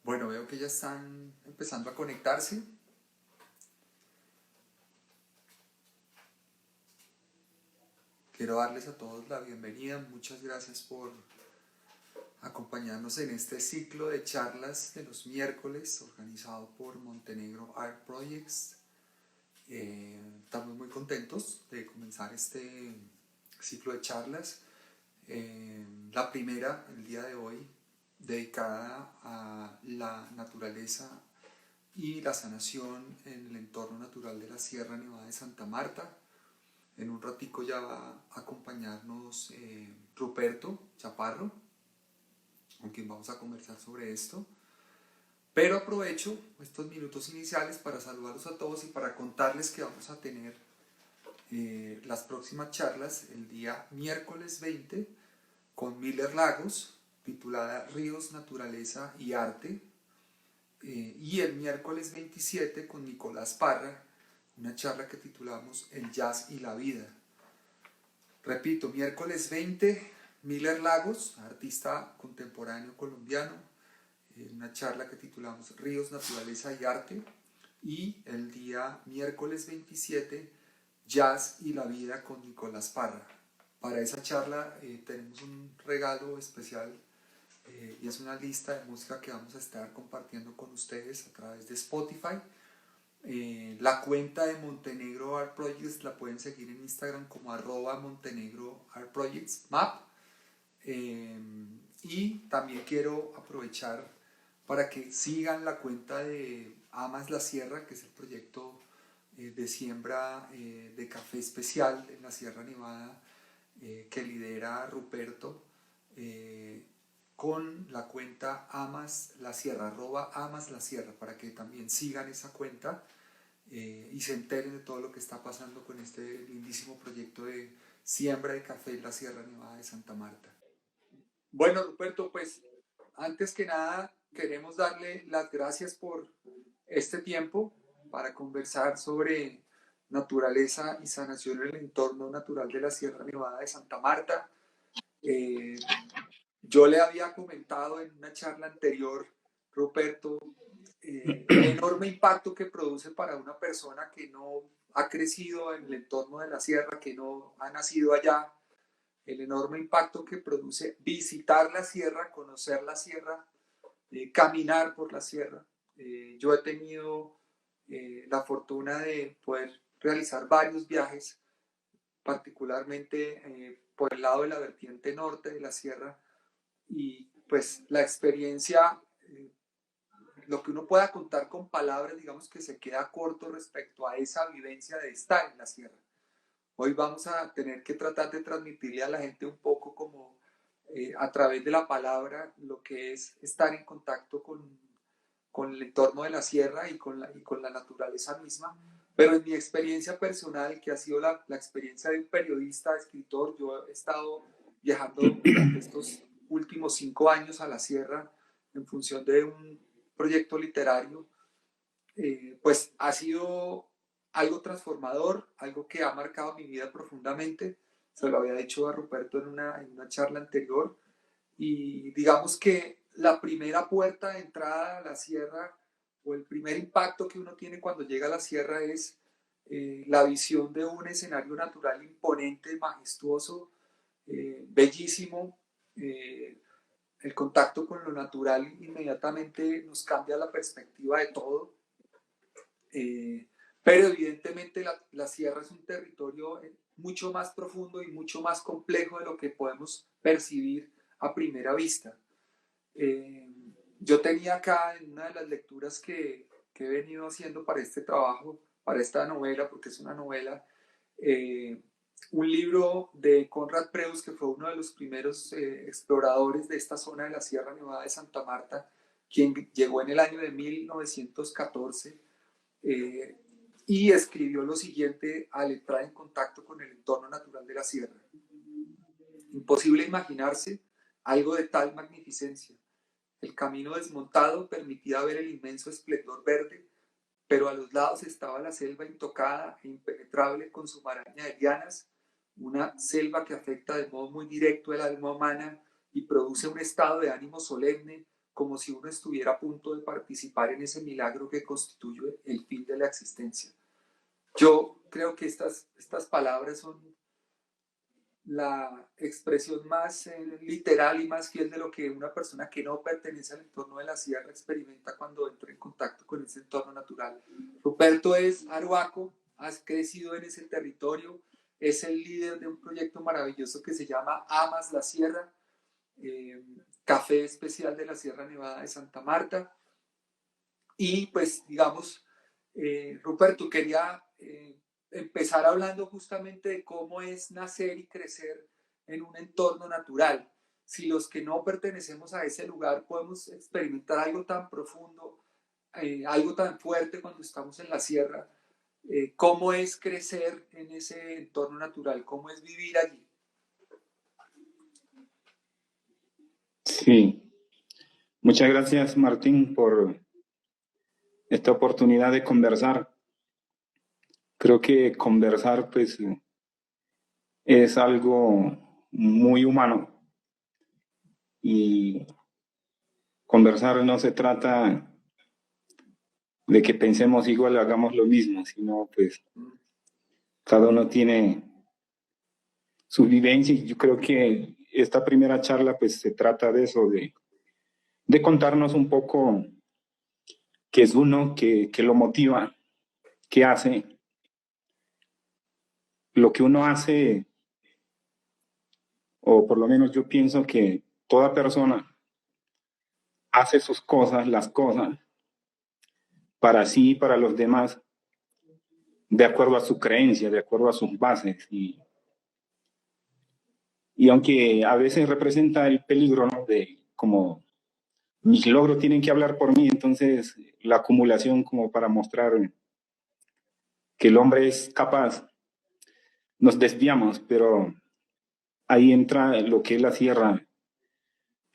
Bueno, veo que ya están empezando a conectarse. Quiero darles a todos la bienvenida. Muchas gracias por acompañarnos en este ciclo de charlas de los miércoles organizado por Montenegro Art Projects. Estamos muy contentos de comenzar este ciclo de charlas. La primera, el día de hoy, dedicada a la naturaleza y la sanación en el entorno natural de la Sierra Nevada de Santa Marta. En un ratico ya va a acompañarnos Ruperto Chaparro, con quien vamos a conversar sobre esto. Pero aprovecho estos minutos iniciales para saludarlos a todos y para contarles que vamos a tener las próximas charlas el día miércoles 20 con Miller Lagos, titulada Ríos, Naturaleza y Arte, y el miércoles 27 con Nicolás Parra, una charla que titulamos El Jazz y la Vida. Repito, miércoles 20, Miller Lagos, artista contemporáneo colombiano, una charla que titulamos Ríos, Naturaleza y Arte. Y el día miércoles 27, Jazz y la Vida con Nicolás Parra. Para esa charla tenemos un regalo especial y es una lista de música que vamos a estar compartiendo con ustedes a través de Spotify. La cuenta de Montenegro Art Projects la pueden seguir en Instagram como @Montenegro Art Projects Map. Y también quiero aprovechar para que sigan la cuenta de Amas la Sierra, que es el proyecto de siembra de café especial en la Sierra Nevada que lidera Ruperto, con la cuenta Amas la Sierra, @Amas la Sierra, para que también sigan esa cuenta y se enteren de todo lo que está pasando con este lindísimo proyecto de siembra de café en la Sierra Nevada de Santa Marta. Bueno, Ruperto, pues antes que nada queremos darle las gracias por este tiempo para conversar sobre naturaleza y sanación en el entorno natural de la Sierra Nevada de Santa Marta. Eh, yo le había comentado en una charla anterior, Ruperto, el enorme impacto que produce para una persona que no ha crecido en el entorno de la sierra, que no ha nacido allá, el enorme impacto que produce visitar la sierra, conocer la sierra, caminar por la sierra. Yo he tenido la fortuna de poder realizar varios viajes, particularmente por el lado de la vertiente norte de la sierra, y pues la experiencia, lo que uno pueda contar con palabras, digamos que se queda corto respecto a esa vivencia de estar en la sierra. Hoy vamos a tener que tratar de transmitirle a la gente un poco como a través de la palabra lo que es estar en contacto con el entorno de la sierra y con la naturaleza misma. Pero en mi experiencia personal, que ha sido la experiencia de un periodista, escritor, yo he estado viajando durante estos últimos 5 años a la sierra en función de un proyecto literario, pues ha sido algo transformador, algo que ha marcado mi vida profundamente. Se lo había dicho a Ruperto en una charla anterior. Y digamos que la primera puerta de entrada a la sierra o el primer impacto que uno tiene cuando llega a la sierra es la visión de un escenario natural imponente, majestuoso, bellísimo. El contacto con lo natural inmediatamente nos cambia la perspectiva de todo. Pero evidentemente la sierra es un territorio mucho más profundo y mucho más complejo de lo que podemos percibir a primera vista. Yo tenía acá en una de las lecturas que he venido haciendo para este trabajo, para esta novela, porque es una novela, un libro de Conrad Preus, que fue uno de los primeros exploradores de esta zona de la Sierra Nevada de Santa Marta, quien llegó en el año de 1914 y escribió lo siguiente al entrar en contacto con el entorno natural de la sierra. Imposible imaginarse algo de tal magnificencia. El camino desmontado permitía ver el inmenso esplendor verde, pero a los lados estaba la selva intocada e impenetrable con su maraña de lianas, una selva que afecta de modo muy directo el alma humana y produce un estado de ánimo solemne, como si uno estuviera a punto de participar en ese milagro que constituye el fin de la existencia. Yo creo que estas palabras son la expresión más literal y más fiel de lo que una persona que no pertenece al entorno de la sierra experimenta cuando entra en contacto con ese entorno natural. Ruperto es arhuaco, ha crecido en ese territorio, es el líder de un proyecto maravilloso que se llama Amas la Sierra, café especial de la Sierra Nevada de Santa Marta. Y pues digamos, Ruperto, quería empezar hablando justamente de cómo es nacer y crecer en un entorno natural. Si los que no pertenecemos a ese lugar podemos experimentar algo tan profundo, algo tan fuerte cuando estamos en la sierra, ¿cómo es crecer en ese entorno natural? ¿Cómo es vivir allí? Sí, muchas gracias Martín por esta oportunidad de conversar. Creo que conversar pues es algo muy humano y conversar no se trata de que pensemos igual, hagamos lo mismo, sino pues cada uno tiene su vivencia y yo creo que esta primera charla pues se trata de eso, de contarnos un poco qué es uno, qué lo motiva, qué hace, lo que uno hace, o por lo menos yo pienso que toda persona hace sus cosas, las cosas, para sí y para los demás, de acuerdo a su creencia, de acuerdo a sus bases. Y aunque a veces representa el peligro, ¿no? De como mis logros tienen que hablar por mí, entonces la acumulación como para mostrar que el hombre es capaz, nos desviamos, pero ahí entra lo que es la sierra.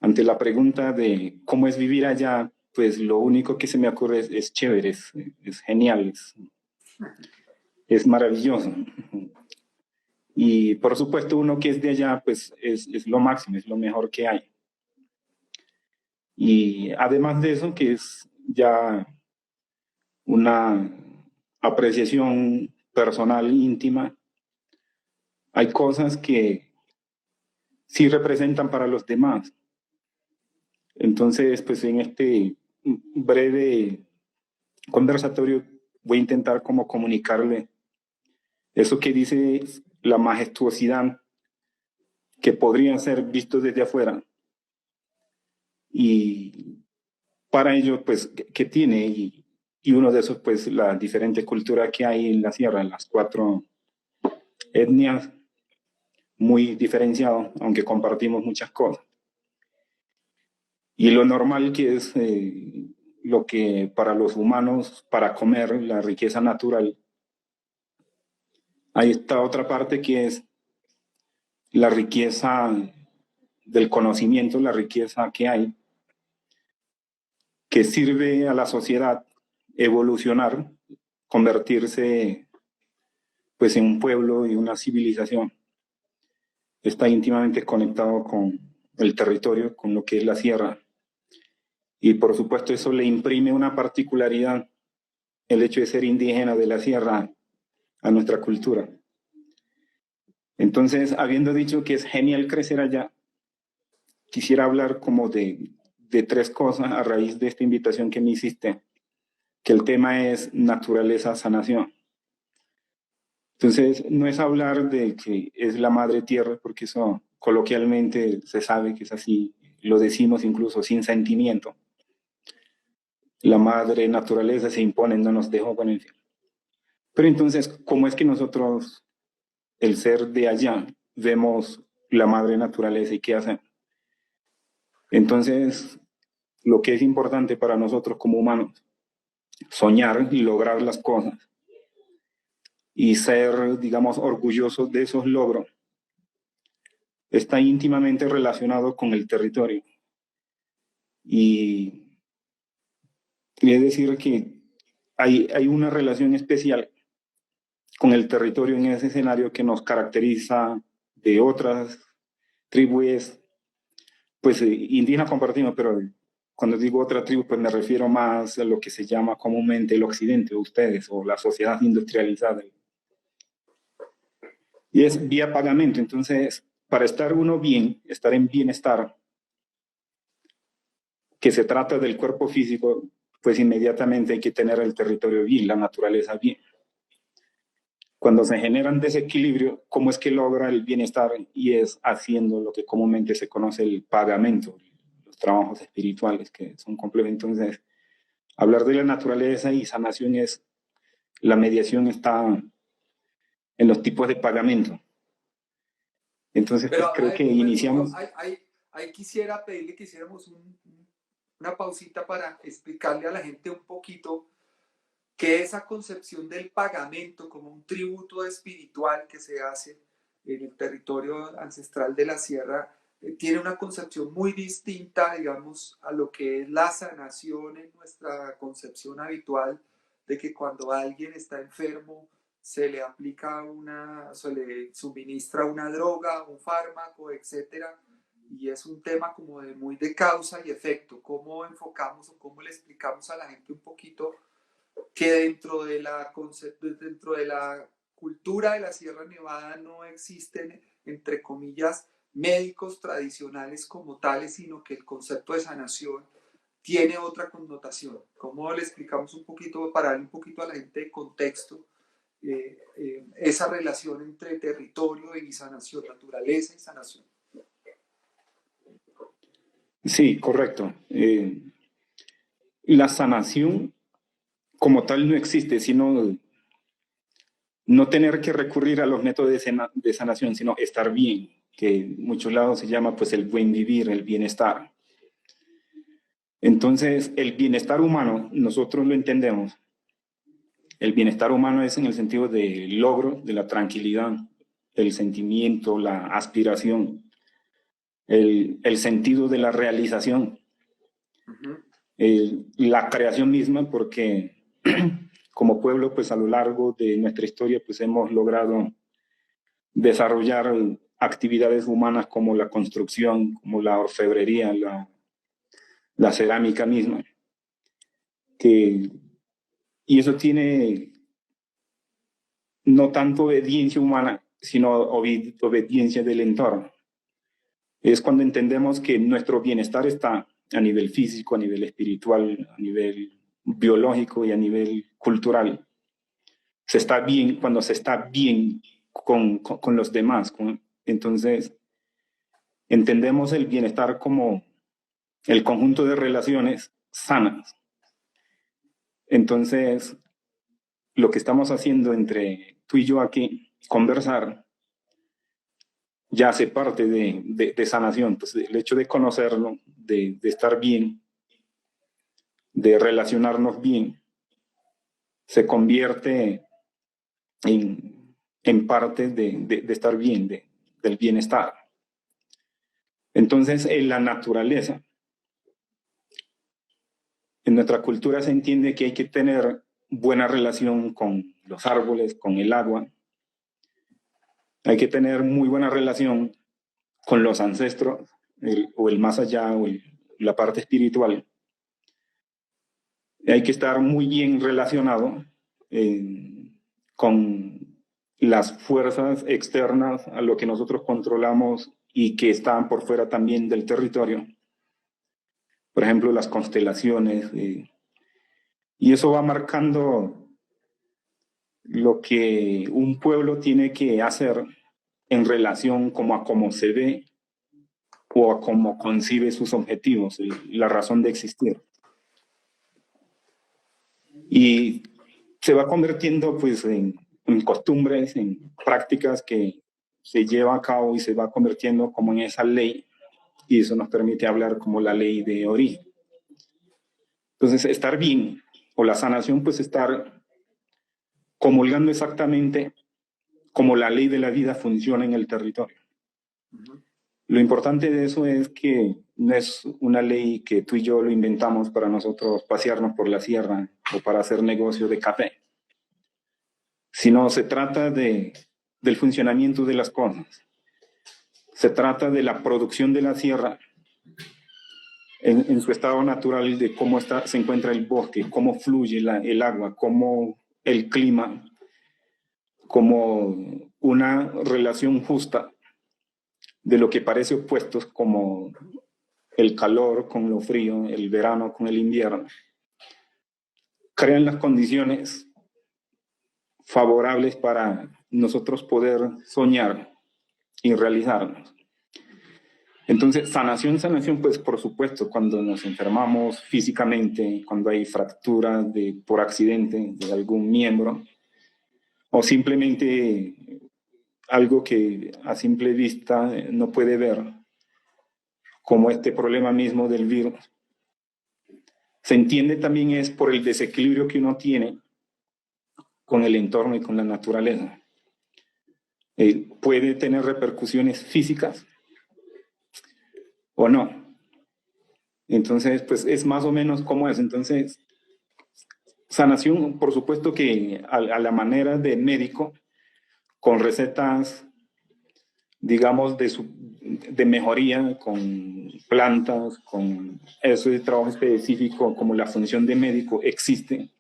Ante la pregunta de cómo es vivir allá, pues lo único que se me ocurre es chévere, es genial, es maravilloso. Y por supuesto uno que es de allá, pues es lo máximo, es lo mejor que hay. Y además de eso, que es ya una apreciación personal íntima, hay cosas que sí representan para los demás. Entonces, pues en este breve conversatorio voy a intentar como comunicarle eso que dice la majestuosidad que podría ser visto desde afuera y para ello, pues, ¿qué tiene? Y uno de esos, pues, la diferente cultura que hay en la sierra, las cuatro etnias, muy diferenciado, aunque compartimos muchas cosas. Y lo normal que es lo que para los humanos, para comer, la riqueza natural. Hay esta otra parte que es la riqueza del conocimiento, la riqueza que hay, que sirve a la sociedad evolucionar, convertirse pues en un pueblo y una civilización. Está íntimamente conectado con el territorio, con lo que es la sierra. Y por supuesto eso le imprime una particularidad, el hecho de ser indígena de la sierra, a nuestra cultura. Entonces, habiendo dicho que es genial crecer allá, quisiera hablar como de tres cosas a raíz de esta invitación que me hiciste, que el tema es naturaleza, sanación. Entonces, no es hablar de que es la madre tierra, porque eso coloquialmente se sabe que es así, lo decimos incluso sin sentimiento. La madre naturaleza se impone, no nos dejó con el cielo. Pero entonces, ¿cómo es que nosotros, el ser de allá, vemos la madre naturaleza y qué hacemos? Entonces, lo que es importante para nosotros como humanos, soñar y lograr las cosas y ser, digamos, orgullosos de esos logros, está íntimamente relacionado con el territorio. Y es decir que hay una relación especial con el territorio en ese escenario que nos caracteriza de otras tribus, pues indígenas compartimos, pero cuando digo otra tribu, pues me refiero más a lo que se llama comúnmente el occidente, ustedes, o la sociedad industrializada. Y es vía pagamento. Entonces, para estar uno bien, estar en bienestar, que se trata del cuerpo físico, pues inmediatamente hay que tener el territorio bien, la naturaleza bien. Cuando se generan desequilibrio, ¿cómo es que logra el bienestar? Y es haciendo lo que comúnmente se conoce el pagamento, los trabajos espirituales que son complementos. Entonces, hablar de la naturaleza y sanación es, la mediación está en los tipos de pagamento. Entonces, pues Pero creo que iniciamos. ahí quisiera pedirle que hiciéramos una pausita para explicarle a la gente un poquito que esa concepción del pagamento como un tributo espiritual que se hace en el territorio ancestral de la sierra tiene una concepción muy distinta, digamos, a lo que es la sanación en nuestra concepción habitual de que cuando alguien está enfermo se le aplica se le suministra una droga, un fármaco, etcétera, y es un tema como de muy de causa y efecto. ¿Cómo enfocamos o cómo le explicamos a la gente un poquito que dentro de la cultura de la Sierra Nevada no existen, entre comillas, médicos tradicionales como tales, sino que el concepto de sanación tiene otra connotación? ¿Cómo le explicamos un poquito, para darle un poquito a la gente de contexto, esa relación entre territorio y sanación, naturaleza y sanación? Sí, correcto. La sanación como tal no existe, sino no tener que recurrir a los métodos de sanación, sino estar bien, que en muchos lados se llama pues el buen vivir, el bienestar. Entonces, el bienestar humano, nosotros lo entendemos. El bienestar humano es en el sentido del logro, de la tranquilidad, el sentimiento, la aspiración, el sentido de la realización, la creación misma, porque como pueblo, pues a lo largo de nuestra historia, pues hemos logrado desarrollar actividades humanas como la construcción, como la orfebrería, la cerámica misma, y eso tiene no tanto obediencia humana, sino obediencia del entorno. Es cuando entendemos que nuestro bienestar está a nivel físico, a nivel espiritual, a nivel biológico y a nivel cultural. Se está bien cuando se está bien con los demás. Entonces, entendemos el bienestar como el conjunto de relaciones sanas. Entonces, lo que estamos haciendo entre tú y yo aquí, conversar, ya hace parte de sanación. Pues el hecho de conocerlo, de estar bien, de relacionarnos bien, se convierte en parte de estar bien, del bienestar. Entonces, en la naturaleza, en nuestra cultura se entiende que hay que tener buena relación con los árboles, con el agua. Hay que tener muy buena relación con los ancestros, o el más allá, o la parte espiritual. Hay que estar muy bien relacionado con las fuerzas externas a lo que nosotros controlamos y que están por fuera también del territorio. Por ejemplo, las constelaciones. Y eso va marcando lo que un pueblo tiene que hacer en relación como a cómo se ve o a cómo concibe sus objetivos, la razón de existir. Y se va convirtiendo pues en costumbres, en prácticas que se lleva a cabo y se va convirtiendo como en esa ley, y eso nos permite hablar como la ley de origen. Entonces, estar bien, o la sanación, pues estar comulgando exactamente como la ley de la vida funciona en el territorio. Lo importante de eso es que no es una ley que tú y yo lo inventamos para nosotros pasearnos por la sierra o para hacer negocio de café, sino se trata del funcionamiento de las cosas. Se trata de la producción de la sierra en su estado natural de cómo se encuentra el bosque, cómo fluye el agua, cómo el clima, como una relación justa de lo que parece opuestos, como el calor con lo frío, el verano con el invierno, crean las condiciones favorables para nosotros poder soñar y realizarnos. Entonces, sanación, pues por supuesto, cuando nos enfermamos físicamente, cuando hay fractura por accidente de algún miembro, o simplemente algo que a simple vista no puede ver, como este problema mismo del virus. Se entiende también es por el desequilibrio que uno tiene con el entorno y con la naturaleza. Puede tener repercusiones físicas o no. Entonces, pues es más o menos como es. Entonces, sanación, por supuesto que a la manera de médico, con recetas, digamos, de mejoría, con plantas, con eso de trabajo específico, como la función de médico existe.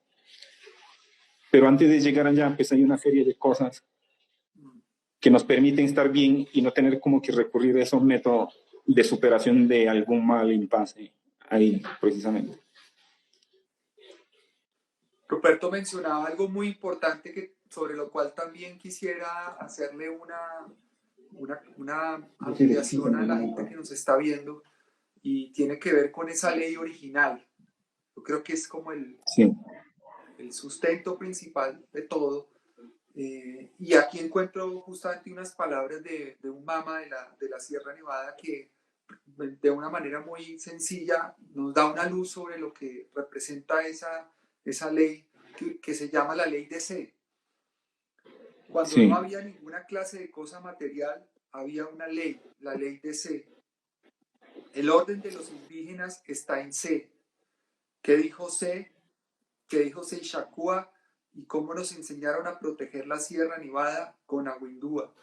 Pero antes de llegar allá, pues hay una serie de cosas que nos permiten estar bien y no tener como que recurrir a esos métodos de superación de algún mal impasse ahí, precisamente. Ruperto mencionaba algo muy importante sobre lo cual también quisiera hacerle una ampliación a la gente que nos está viendo, y tiene que ver con esa ley original. Yo creo que es como el sustento principal de todo. Y aquí encuentro justamente unas palabras de un mama de la Sierra Nevada que de una manera muy sencilla nos da una luz sobre lo que representa esa ley que se llama la ley de C. Cuando no había ninguna clase de cosa material, había una ley, la ley de C. El orden de los indígenas está en C. ¿Qué dijo C? ¿Qué dijo Seychacúa? Y cómo nos enseñaron a proteger la Sierra Nevada con Aguindúa.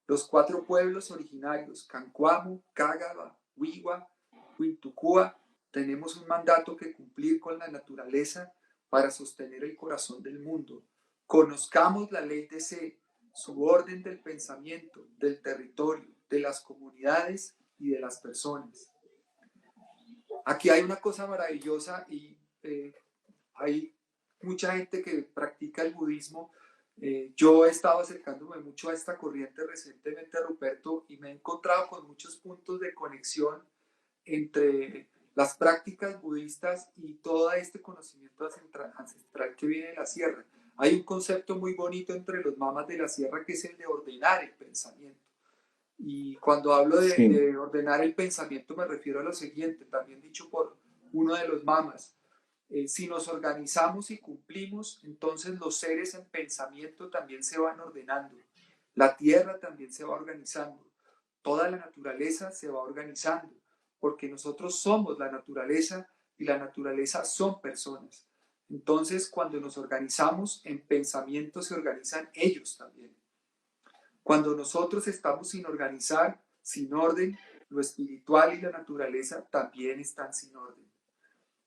Los 4 pueblos originarios, Cancuamo, Cágaba, Huigua, Huintucúa, tenemos un mandato que cumplir con la naturaleza para sostener el corazón del mundo. Conozcamos la ley de C, su orden del pensamiento, del territorio, de las comunidades y de las personas. Aquí hay una cosa maravillosa y hay mucha gente que practica el budismo. Yo he estado acercándome mucho a esta corriente recientemente, Ruperto, y me he encontrado con muchos puntos de conexión entre las prácticas budistas y todo este conocimiento ancestral que viene de la sierra. Hay un concepto muy bonito entre los mamas de la sierra que es el de ordenar el pensamiento. Y cuando hablo de ordenar el pensamiento me refiero a lo siguiente, también dicho por uno de los mamas. Si nos organizamos y cumplimos, entonces los seres en pensamiento también se van ordenando. La tierra también se va organizando. Toda la naturaleza se va organizando, porque nosotros somos la naturaleza y la naturaleza son personas. Entonces, cuando nos organizamos en pensamiento, se organizan ellos también. Cuando nosotros estamos sin organizar, sin orden, lo espiritual y la naturaleza también están sin orden.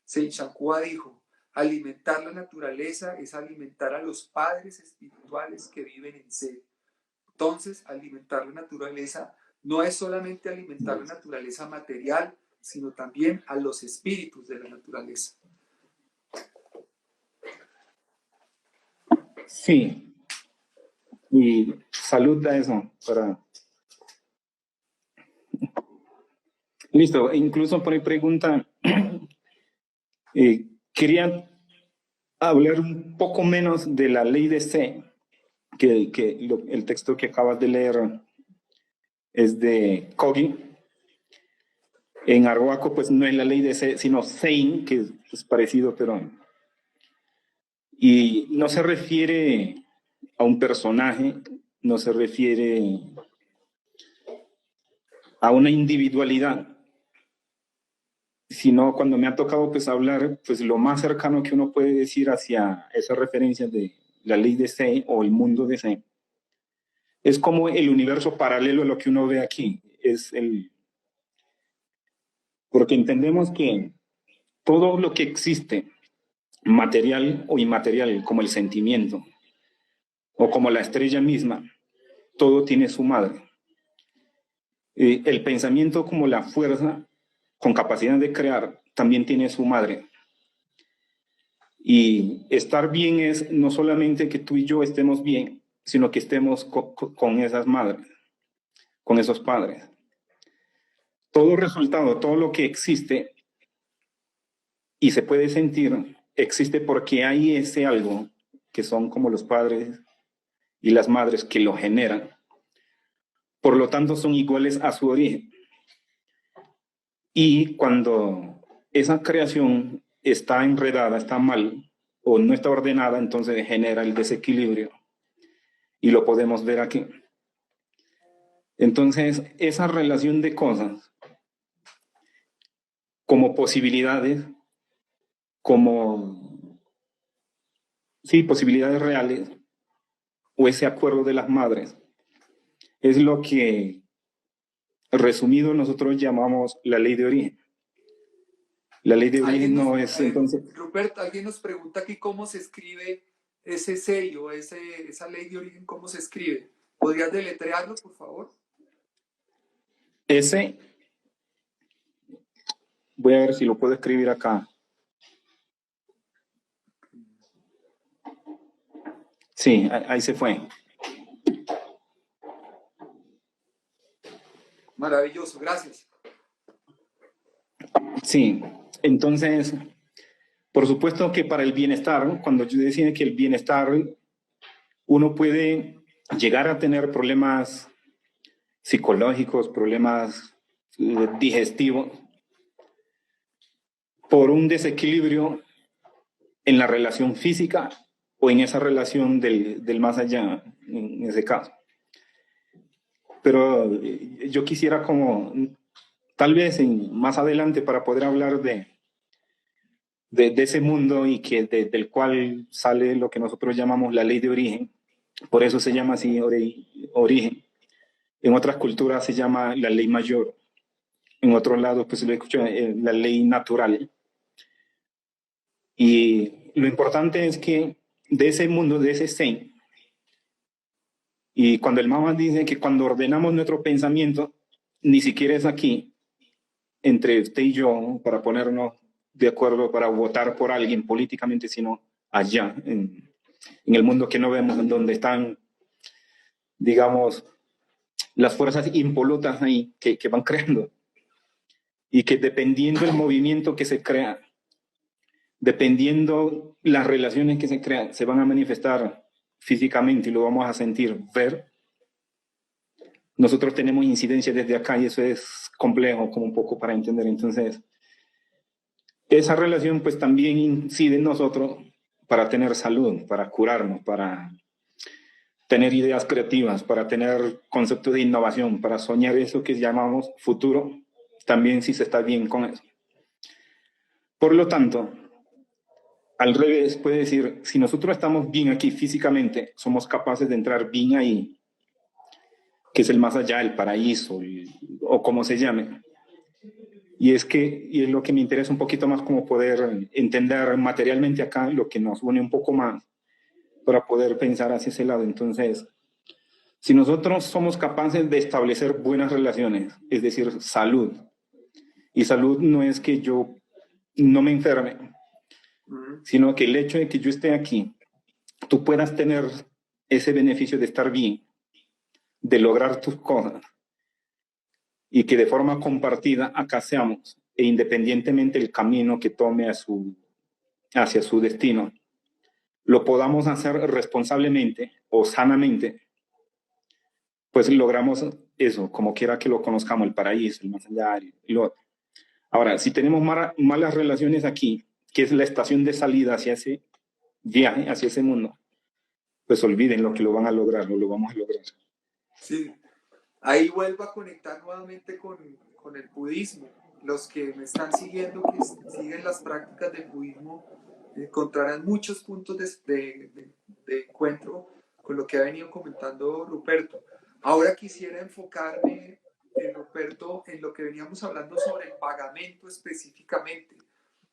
Seychacúa dijo, alimentar la naturaleza es alimentar a los padres espirituales que viven en sed. Entonces, alimentar la naturaleza no es solamente alimentar la naturaleza material, sino también a los espíritus de la naturaleza. Sí. Y salud a eso para... Listo, incluso por ahí pregunta, quería hablar un poco menos de la ley de C, que el texto que acabas de leer es de Kogi. En arhuaco, pues no es la ley de C, sino Sein, que es parecido, pero... Y no se refiere a un personaje, no se refiere a una individualidad, sino cuando me ha tocado pues hablar, pues lo más cercano que uno puede decir hacia esa referencia de la ley de C o el mundo de C, es como el universo paralelo a lo que uno ve aquí, es porque entendemos que todo lo que existe, material o inmaterial, como el sentimiento o como la estrella misma, todo tiene su madre. El pensamiento como la fuerza con capacidad de crear también tiene su madre. Y estar bien es no solamente que tú y yo estemos bien, sino que estemos con esas madres, con esos padres. Todo resultado, todo lo que existe y se puede sentir, existe porque hay ese algo que son como los padres y las madres que lo generan. Por lo tanto, son iguales a su origen. Y cuando esa creación está enredada, está mal o no está ordenada, entonces genera el desequilibrio. Y lo podemos ver aquí. Entonces, esa relación de cosas como posibilidades, como, sí, posibilidades reales, o ese acuerdo de las madres, es lo que, resumido, nosotros llamamos la ley de origen. La ley de origen no es, entonces... Rupert, alguien nos pregunta aquí cómo se escribe ese sello, esa ley de origen, ¿cómo se escribe? ¿Podrías deletrearlo, por favor? Ese, voy a ver si lo puedo escribir acá. Sí, ahí se fue. Maravilloso, gracias. Sí, entonces, por supuesto que para el bienestar, cuando yo decía que el bienestar, uno puede llegar a tener problemas psicológicos, problemas digestivos, por un desequilibrio en la relación física o en esa relación del más allá, en ese caso. Pero yo quisiera como, tal vez más adelante, para poder hablar de ese mundo y que del cual sale lo que nosotros llamamos la ley de origen. Por eso se llama así origen. En otras culturas se llama la ley mayor. En otros lados pues se lo escucha la ley natural. Y lo importante es que de ese mundo, de ese Zen, y cuando el Mama dice que cuando ordenamos nuestro pensamiento, ni siquiera es aquí, entre usted y yo, para ponernos de acuerdo, para votar por alguien políticamente, sino allá, en el mundo que no vemos, en donde están, digamos, las fuerzas impolutas ahí que van creando. Y que dependiendo del movimiento que se crea, dependiendo las relaciones que se crean, se van a manifestar físicamente y lo vamos a sentir, ver. Nosotros tenemos incidencia desde acá y eso es complejo como un poco para entender. Entonces, esa relación pues también incide en nosotros para tener salud, para curarnos, para tener ideas creativas, para tener conceptos de innovación, para soñar eso que llamamos futuro, también si se está bien con eso. Por lo tanto, al revés, puede decir, si nosotros estamos bien aquí físicamente, somos capaces de entrar bien ahí, que es el más allá, el paraíso, o como se llame. Y es lo que me interesa un poquito más, como poder entender materialmente acá lo que nos une un poco más para poder pensar hacia ese lado. Entonces, si nosotros somos capaces de establecer buenas relaciones, es decir, salud, y salud no es que yo no me enferme, sino que el hecho de que yo esté aquí, tú puedas tener ese beneficio de estar bien, de lograr tus cosas, y que de forma compartida acá seamos, e independientemente del camino que tome hacia su destino, lo podamos hacer responsablemente o sanamente, pues logramos eso, como quiera que lo conozcamos, el paraíso, el más allá. Ahora, si tenemos malas relaciones aquí, que es la estación de salida hacia ese viaje, hacia ese mundo, pues olviden lo que lo van a lograr, no lo vamos a lograr. Sí, ahí vuelvo a conectar nuevamente con el budismo. Los que me están siguiendo, que siguen las prácticas del budismo, encontrarán muchos puntos de encuentro con lo que ha venido comentando Ruperto. Ahora quisiera enfocarme, Ruperto, Ruperto, en lo que veníamos hablando sobre el pagamento específicamente,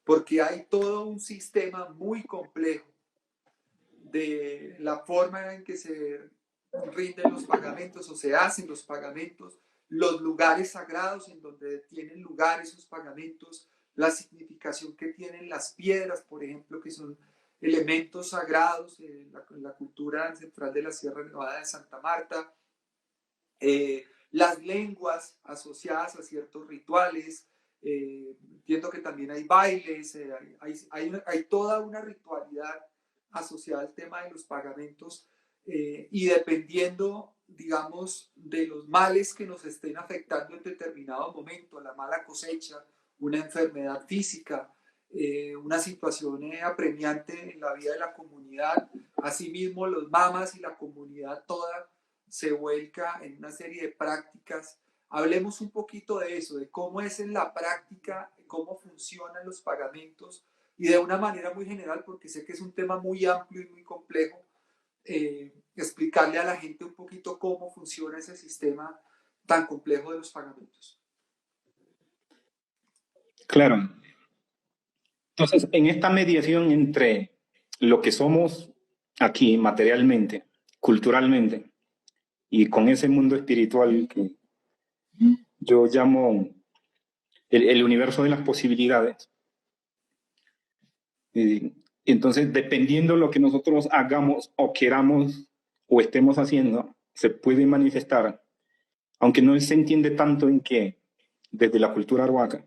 porque hay todo un sistema muy complejo de la forma en que se rinden los pagamentos o se hacen los pagamentos, los lugares sagrados en donde tienen lugar esos pagamentos, la significación que tienen las piedras, por ejemplo, que son elementos sagrados en la cultura ancestral de la Sierra Nevada de Santa Marta, las lenguas asociadas a ciertos rituales, entiendo que también hay bailes, hay toda una ritualidad asociada al tema de los pagamentos, y dependiendo, digamos, de los males que nos estén afectando en determinado momento, la mala cosecha, una enfermedad física, una situación apremiante en la vida de la comunidad, asimismo los mamas y la comunidad toda se vuelca en una serie de prácticas. Hablemos un poquito de eso, de cómo es en la práctica, cómo funcionan los pagamentos y de una manera muy general, porque sé que es un tema muy amplio y muy complejo, explicarle a la gente un poquito cómo funciona ese sistema tan complejo de los pagamentos. Claro. Entonces, en esta mediación entre lo que somos aquí materialmente, culturalmente, y con ese mundo espiritual que yo llamo el universo de las posibilidades, entonces, dependiendo de lo que nosotros hagamos o queramos o estemos haciendo, se puede manifestar, aunque no se entiende tanto en que, desde la cultura arhuaca,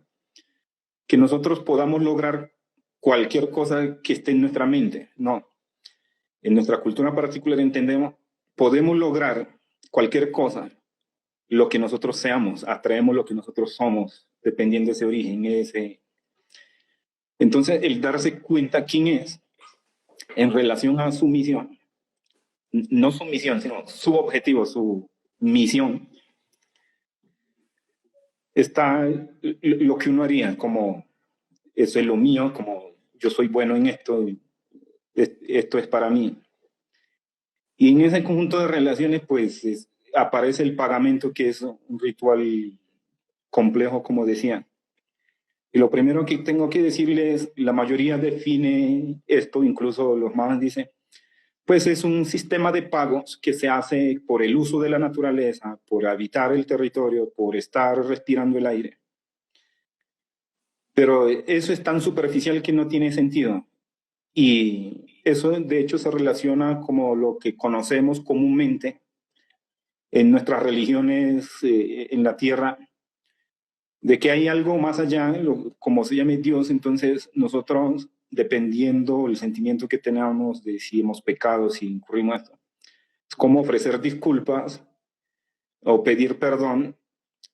que nosotros podamos lograr cualquier cosa que esté en nuestra mente. No. En nuestra cultura particular entendemos, podemos lograr cualquier cosa, lo que nosotros seamos, atraemos lo que nosotros somos, dependiendo de ese origen, ese. Entonces, el darse cuenta quién es en relación a su misión, no su misión, sino su objetivo, su misión, está lo que uno haría, como eso es lo mío, como yo soy bueno en esto, esto es para mí. Y en ese conjunto de relaciones, pues aparece el pagamento, que es un ritual complejo, como decía. Y lo primero que tengo que decirles, la mayoría define esto, incluso los más dicen, pues es un sistema de pagos que se hace por el uso de la naturaleza, por habitar el territorio, por estar respirando el aire. Pero eso es tan superficial que no tiene sentido. Y eso, de hecho, se relaciona como lo que conocemos comúnmente en nuestras religiones en la tierra, de que hay algo más allá, como se llame Dios. Entonces nosotros, dependiendo del sentimiento que tenemos de si hemos pecado, si incurrimos esto, es como ofrecer disculpas o pedir perdón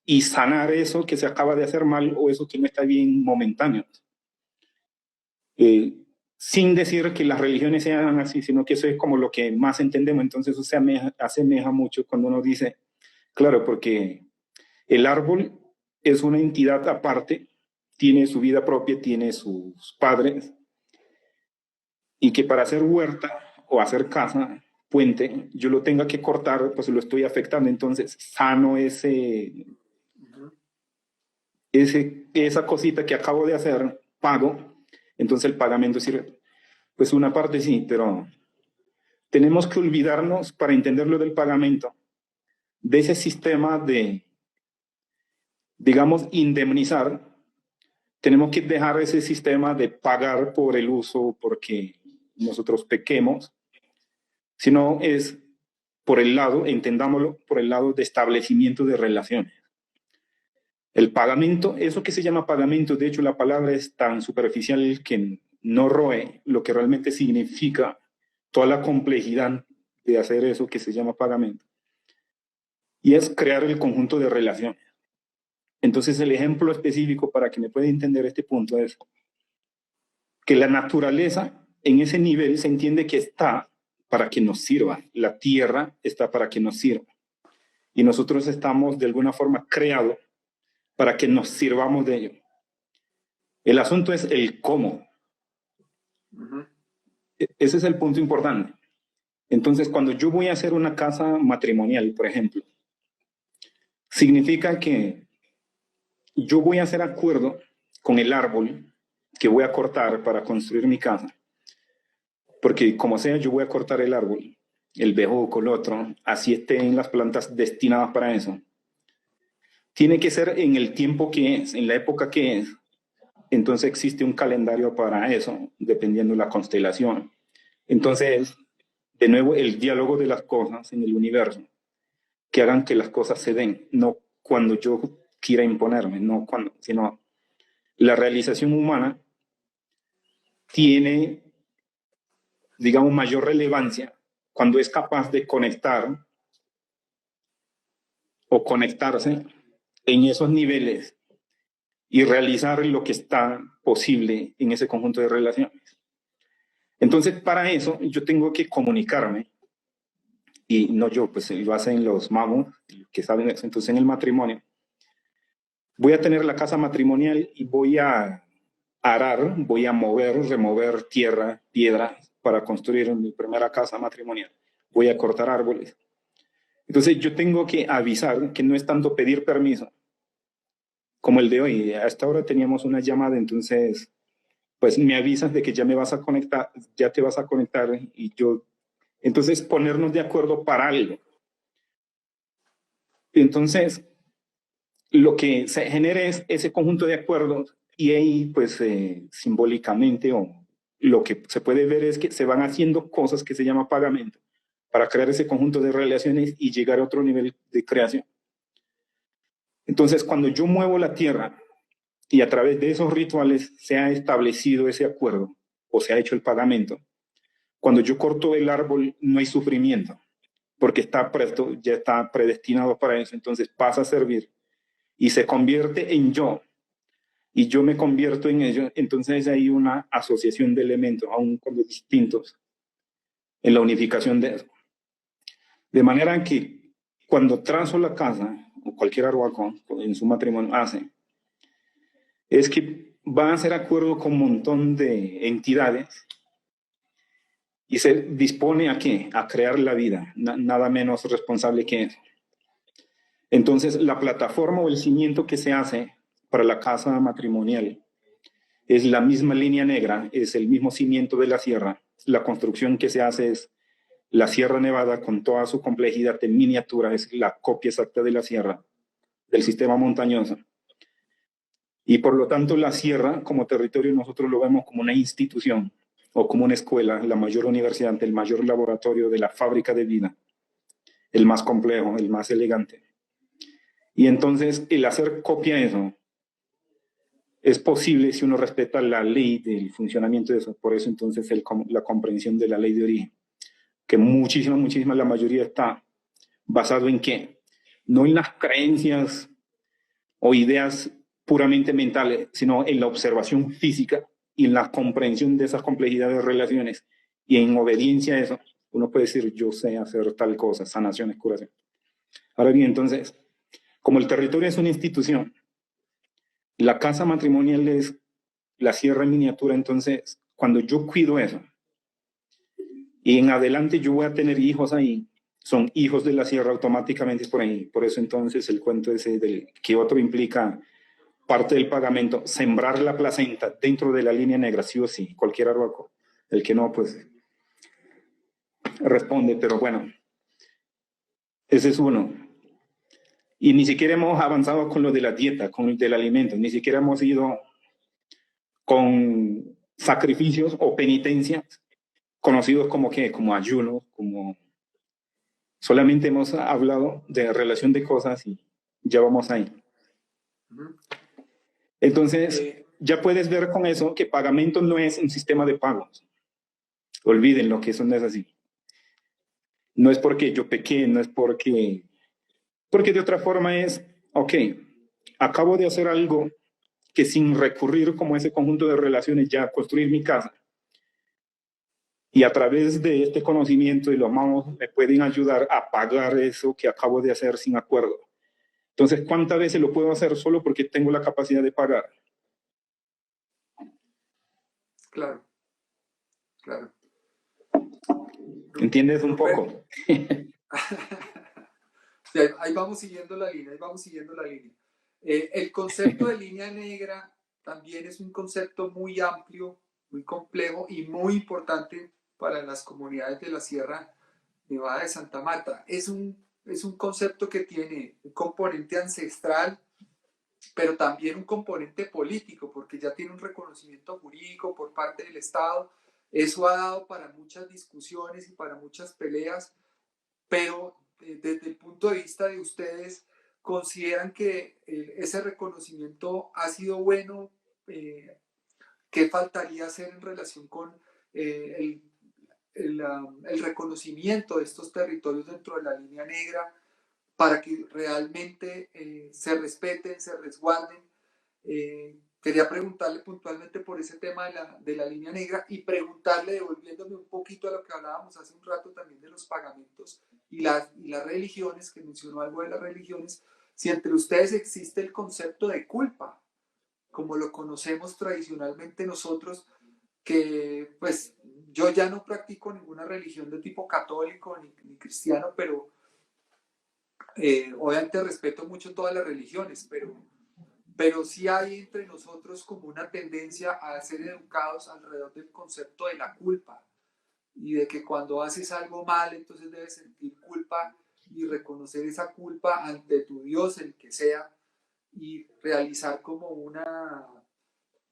y sanar eso que se acaba de hacer mal o eso que no está bien momentáneo. Sin decir que las religiones sean así, sino que eso es como lo que más entendemos. Entonces eso se asemeja mucho cuando uno dice, claro, porque el árbol es una entidad aparte, tiene su vida propia, tiene sus padres, y que para hacer huerta o hacer casa, puente, yo lo tenga que cortar, pues lo estoy afectando. Entonces sano esa cosita que acabo de hacer, pago, entonces el pagamento sirve. Pues una parte sí, pero tenemos que olvidarnos, para entender lo del pagamento, de ese sistema de, digamos, indemnizar. Tenemos que dejar ese sistema de pagar por el uso porque nosotros pequemos, sino es por el lado, entendámoslo, por el lado de establecimiento de relaciones. El pagamento, eso que se llama pagamento, de hecho la palabra es tan superficial que no roe lo que realmente significa toda la complejidad de hacer eso que se llama pagamento. Y es crear el conjunto de relaciones. Entonces el ejemplo específico para que me pueda entender este punto es que la naturaleza en ese nivel se entiende que está para que nos sirva. La tierra está para que nos sirva. Y nosotros estamos de alguna forma creados para que nos sirvamos de ello. El asunto es el cómo. Ese es el punto importante. Entonces, cuando yo voy a hacer una casa matrimonial, por ejemplo, significa que yo voy a hacer acuerdo con el árbol que voy a cortar para construir mi casa, porque como sea, yo voy a cortar el árbol, el bejuco, el otro, así estén las plantas destinadas para eso. Tiene que ser en el tiempo que es, en la época que es. Entonces existe un calendario para eso, dependiendo de la constelación. Entonces, de nuevo, el diálogo de las cosas en el universo, que hagan que las cosas se den, no cuando yo quiera imponerme, no cuando, sino la realización humana tiene, digamos, mayor relevancia cuando es capaz de conectar o conectarse en esos niveles y realizar lo que está posible en ese conjunto de relaciones. Entonces, para eso, yo tengo que comunicarme, y no yo, pues lo hacen los magos que saben eso. Entonces, en el matrimonio, voy a tener la casa matrimonial y voy a arar, voy a mover, remover tierra, piedra para construir mi primera casa matrimonial. Voy a cortar árboles. Entonces, yo tengo que avisar que no es tanto pedir permiso como el de hoy. Hasta ahora teníamos una llamada, entonces pues me avisas de que ya me vas a conectar, ya te vas a conectar y yo, entonces ponernos de acuerdo para algo. Entonces, lo que se genera es ese conjunto de acuerdos y ahí, pues, simbólicamente o lo que se puede ver es que se van haciendo cosas que se llama pagamento para crear ese conjunto de relaciones y llegar a otro nivel de creación. Entonces, cuando yo muevo la tierra y a través de esos rituales se ha establecido ese acuerdo o se ha hecho el pagamento, cuando yo corto el árbol no hay sufrimiento, porque está presto, ya está predestinado para eso, entonces pasa a servir y se convierte en yo, y yo me convierto en ello, entonces hay una asociación de elementos, aún cuando distintos, en la unificación de eso. De manera que cuando trazo la casa, o cualquier arhuaco en su matrimonio hace, es que va a hacer acuerdo con un montón de entidades y se dispone a qué? A crear la vida, nada menos responsable que eso. Entonces, la plataforma o el cimiento que se hace para la casa matrimonial es la misma línea negra, es el mismo cimiento de la sierra. La construcción que se hace es la Sierra Nevada con toda su complejidad en miniatura, es la copia exacta de la sierra, del sistema montañoso. Y por lo tanto, la sierra como territorio nosotros lo vemos como una institución o como una escuela, la mayor universidad, el mayor laboratorio de la fábrica de vida, el más complejo, el más elegante. Y entonces el hacer copia de eso es posible si uno respeta la ley del funcionamiento de eso. Por eso entonces la comprensión de la ley de origen, que muchísima, la mayoría está basado en qué? No en las creencias o ideas puramente mentales, sino en la observación física y en la comprensión de esas complejidades de relaciones. Y en obediencia a eso, uno puede decir, yo sé hacer tal cosa, sanación es curación. Ahora bien, entonces, como el territorio es una institución, la casa matrimonial es la sierra en miniatura, entonces, cuando yo cuido eso, y en adelante yo voy a tener hijos ahí, son hijos de la sierra automáticamente por ahí. Por eso entonces el cuento ese del que otro implica parte del pagamento, sembrar la placenta dentro de la línea negra, sí o sí, cualquier arhuaco. El que no, pues responde, pero bueno, ese es uno. Y ni siquiera hemos avanzado con lo de la dieta, con el del alimento, ni siquiera hemos ido con sacrificios o penitencias conocidos como que, como ayuno, como solamente hemos hablado de relación de cosas y ya vamos ahí. Entonces, ya puedes ver con eso que pagamento no es un sistema de pagos. Olvídenlo, que eso no es así. No es porque yo pequé, no es porque de otra forma es, ok, acabo de hacer algo que sin recurrir como ese conjunto de relaciones ya construir mi casa. Y a través de este conocimiento y los magos me pueden ayudar a pagar eso que acabo de hacer sin acuerdo. Entonces, ¿cuántas veces lo puedo hacer solo porque tengo la capacidad de pagar? Claro, claro. ¿Entiendes un poco? Sí, ahí vamos siguiendo la línea, ahí vamos siguiendo la línea. El concepto de línea negra también es un concepto muy amplio, muy complejo y muy importante para las comunidades de la Sierra Nevada de Santa Marta. Es un concepto que tiene un componente ancestral, pero también un componente político, porque ya tiene un reconocimiento jurídico por parte del Estado. Eso ha dado para muchas discusiones y para muchas peleas, pero desde el punto de vista de ustedes, ¿consideran que ese reconocimiento ha sido bueno? ¿Qué faltaría hacer en relación con el reconocimiento de estos territorios dentro de la línea negra para que realmente se respeten, se resguarden? Quería preguntarle puntualmente por ese tema de la línea negra y preguntarle, devolviéndome un poquito a lo que hablábamos hace un rato también de los pagamentos y las religiones, que mencionó algo de las religiones, si entre ustedes existe el concepto de culpa, como lo conocemos tradicionalmente nosotros, que pues yo ya no practico ninguna religión de tipo católico ni cristiano, pero obviamente respeto mucho todas las religiones, pero sí hay entre nosotros como una tendencia a ser educados alrededor del concepto de la culpa y de que cuando haces algo mal entonces debes sentir culpa y reconocer esa culpa ante tu Dios, el que sea, y realizar como una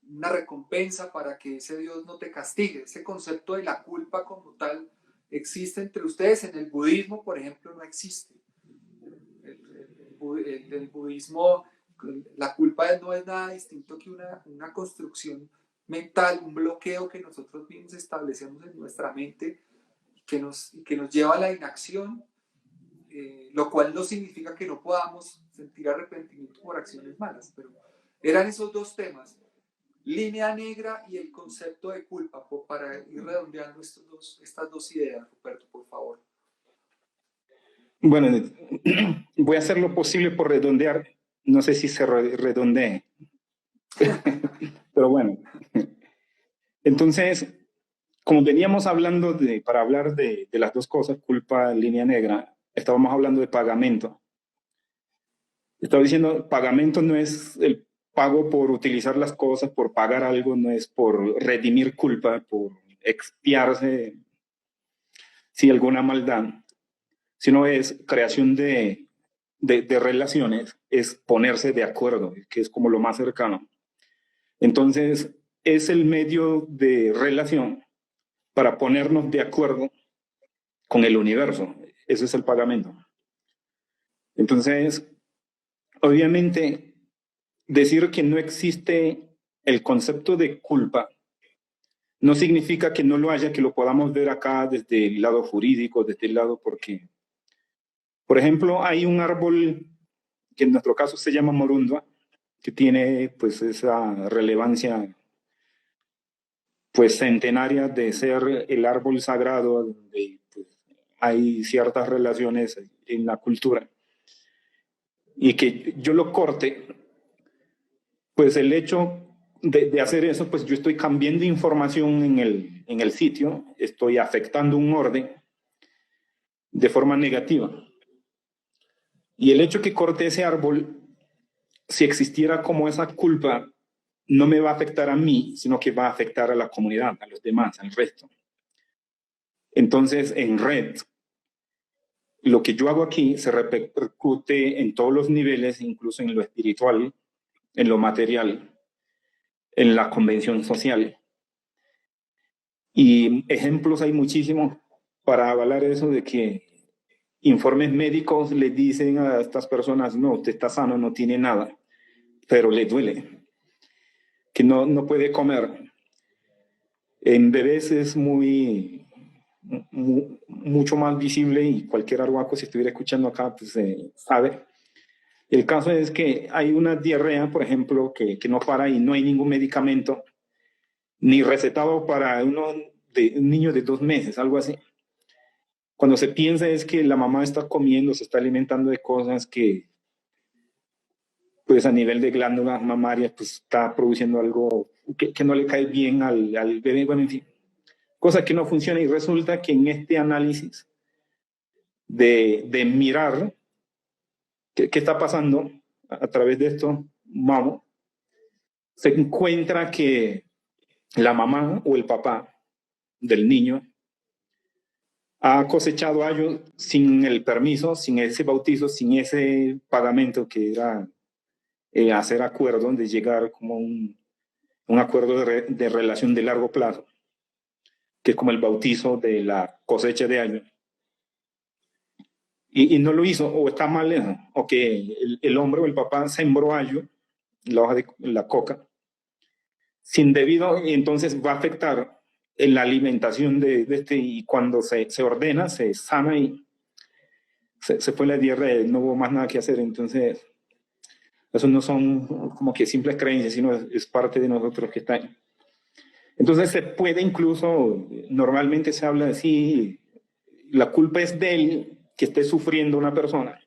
recompensa para que ese Dios no te castigue. Ese concepto de la culpa como tal existe entre ustedes. En el budismo, por ejemplo, no existe. El budismo, la culpa no es nada distinto que una construcción mental, un bloqueo que nosotros mismos establecemos en nuestra mente que nos lleva a la inacción, lo cual no significa que no podamos sentir arrepentimiento por acciones malas, pero eran esos dos temas, línea negra y el concepto de culpa, para ir redondeando estas dos ideas, Ruperto, por favor. Bueno, voy a hacer lo posible por redondear. No sé si se redondee, pero bueno. Entonces, como veníamos hablando para hablar de las dos cosas, culpa, línea negra, estábamos hablando de pagamento. Estaba diciendo, pagamento no es el pago por utilizar las cosas, por pagar algo, no es por redimir culpa, por expiarse si alguna maldad, sino es creación de relaciones, es ponerse de acuerdo, que es como lo más cercano. Entonces, es el medio de relación para ponernos de acuerdo con el universo. Ese es el pagamento. Entonces, obviamente, decir que no existe el concepto de culpa no significa que no lo haya, que lo podamos ver acá desde el lado jurídico, desde el lado porque, por ejemplo, hay un árbol que en nuestro caso se llama morundua, que tiene pues esa relevancia pues centenaria de ser el árbol sagrado donde pues, hay ciertas relaciones en la cultura y que yo lo corte, pues el hecho de hacer eso, pues yo estoy cambiando información en el sitio, estoy afectando un orden de forma negativa. Y el hecho que corte ese árbol, si existiera como esa culpa, no me va a afectar a mí, sino que va a afectar a la comunidad, a los demás, al resto. Entonces, en red, lo que yo hago aquí se repercute en todos los niveles, incluso en lo espiritual, en lo material, en la convención social. Y ejemplos hay muchísimos para avalar eso de que informes médicos le dicen a estas personas, no, usted está sano, no tiene nada, pero le duele, que no puede comer. En bebés es mucho más visible y cualquier arhuaco si estuviera escuchando acá pues sabe. El caso es que hay una diarrea, por ejemplo, que no para y no hay ningún medicamento ni recetado para un niño de 2 meses, algo así. Cuando se piensa es que la mamá está comiendo, se está alimentando de cosas que pues a nivel de glándulas mamarias pues está produciendo algo que no le cae bien al bebé, bueno, en fin, cosa que no funciona y resulta que en este análisis de mirar qué está pasando, a través de esto, Mamo, se encuentra que la mamá o el papá del niño ha cosechado años sin el permiso, sin ese bautizo, sin ese pagamento que era hacer acuerdos, de llegar como un acuerdo de relación de largo plazo, que es como el bautizo de la cosecha de años. Y no lo hizo, o está mal eso, o que el hombre o el papá sembró ayo, la hoja de la coca, sin debido, y entonces va a afectar en la alimentación de este, y cuando se ordena, se sana y se fue la diarrea, no hubo más nada que hacer. Entonces, eso no son como que simples creencias, sino es parte de nosotros que está ahí. Entonces se puede incluso, normalmente se habla así, la culpa es de él que esté sufriendo una persona.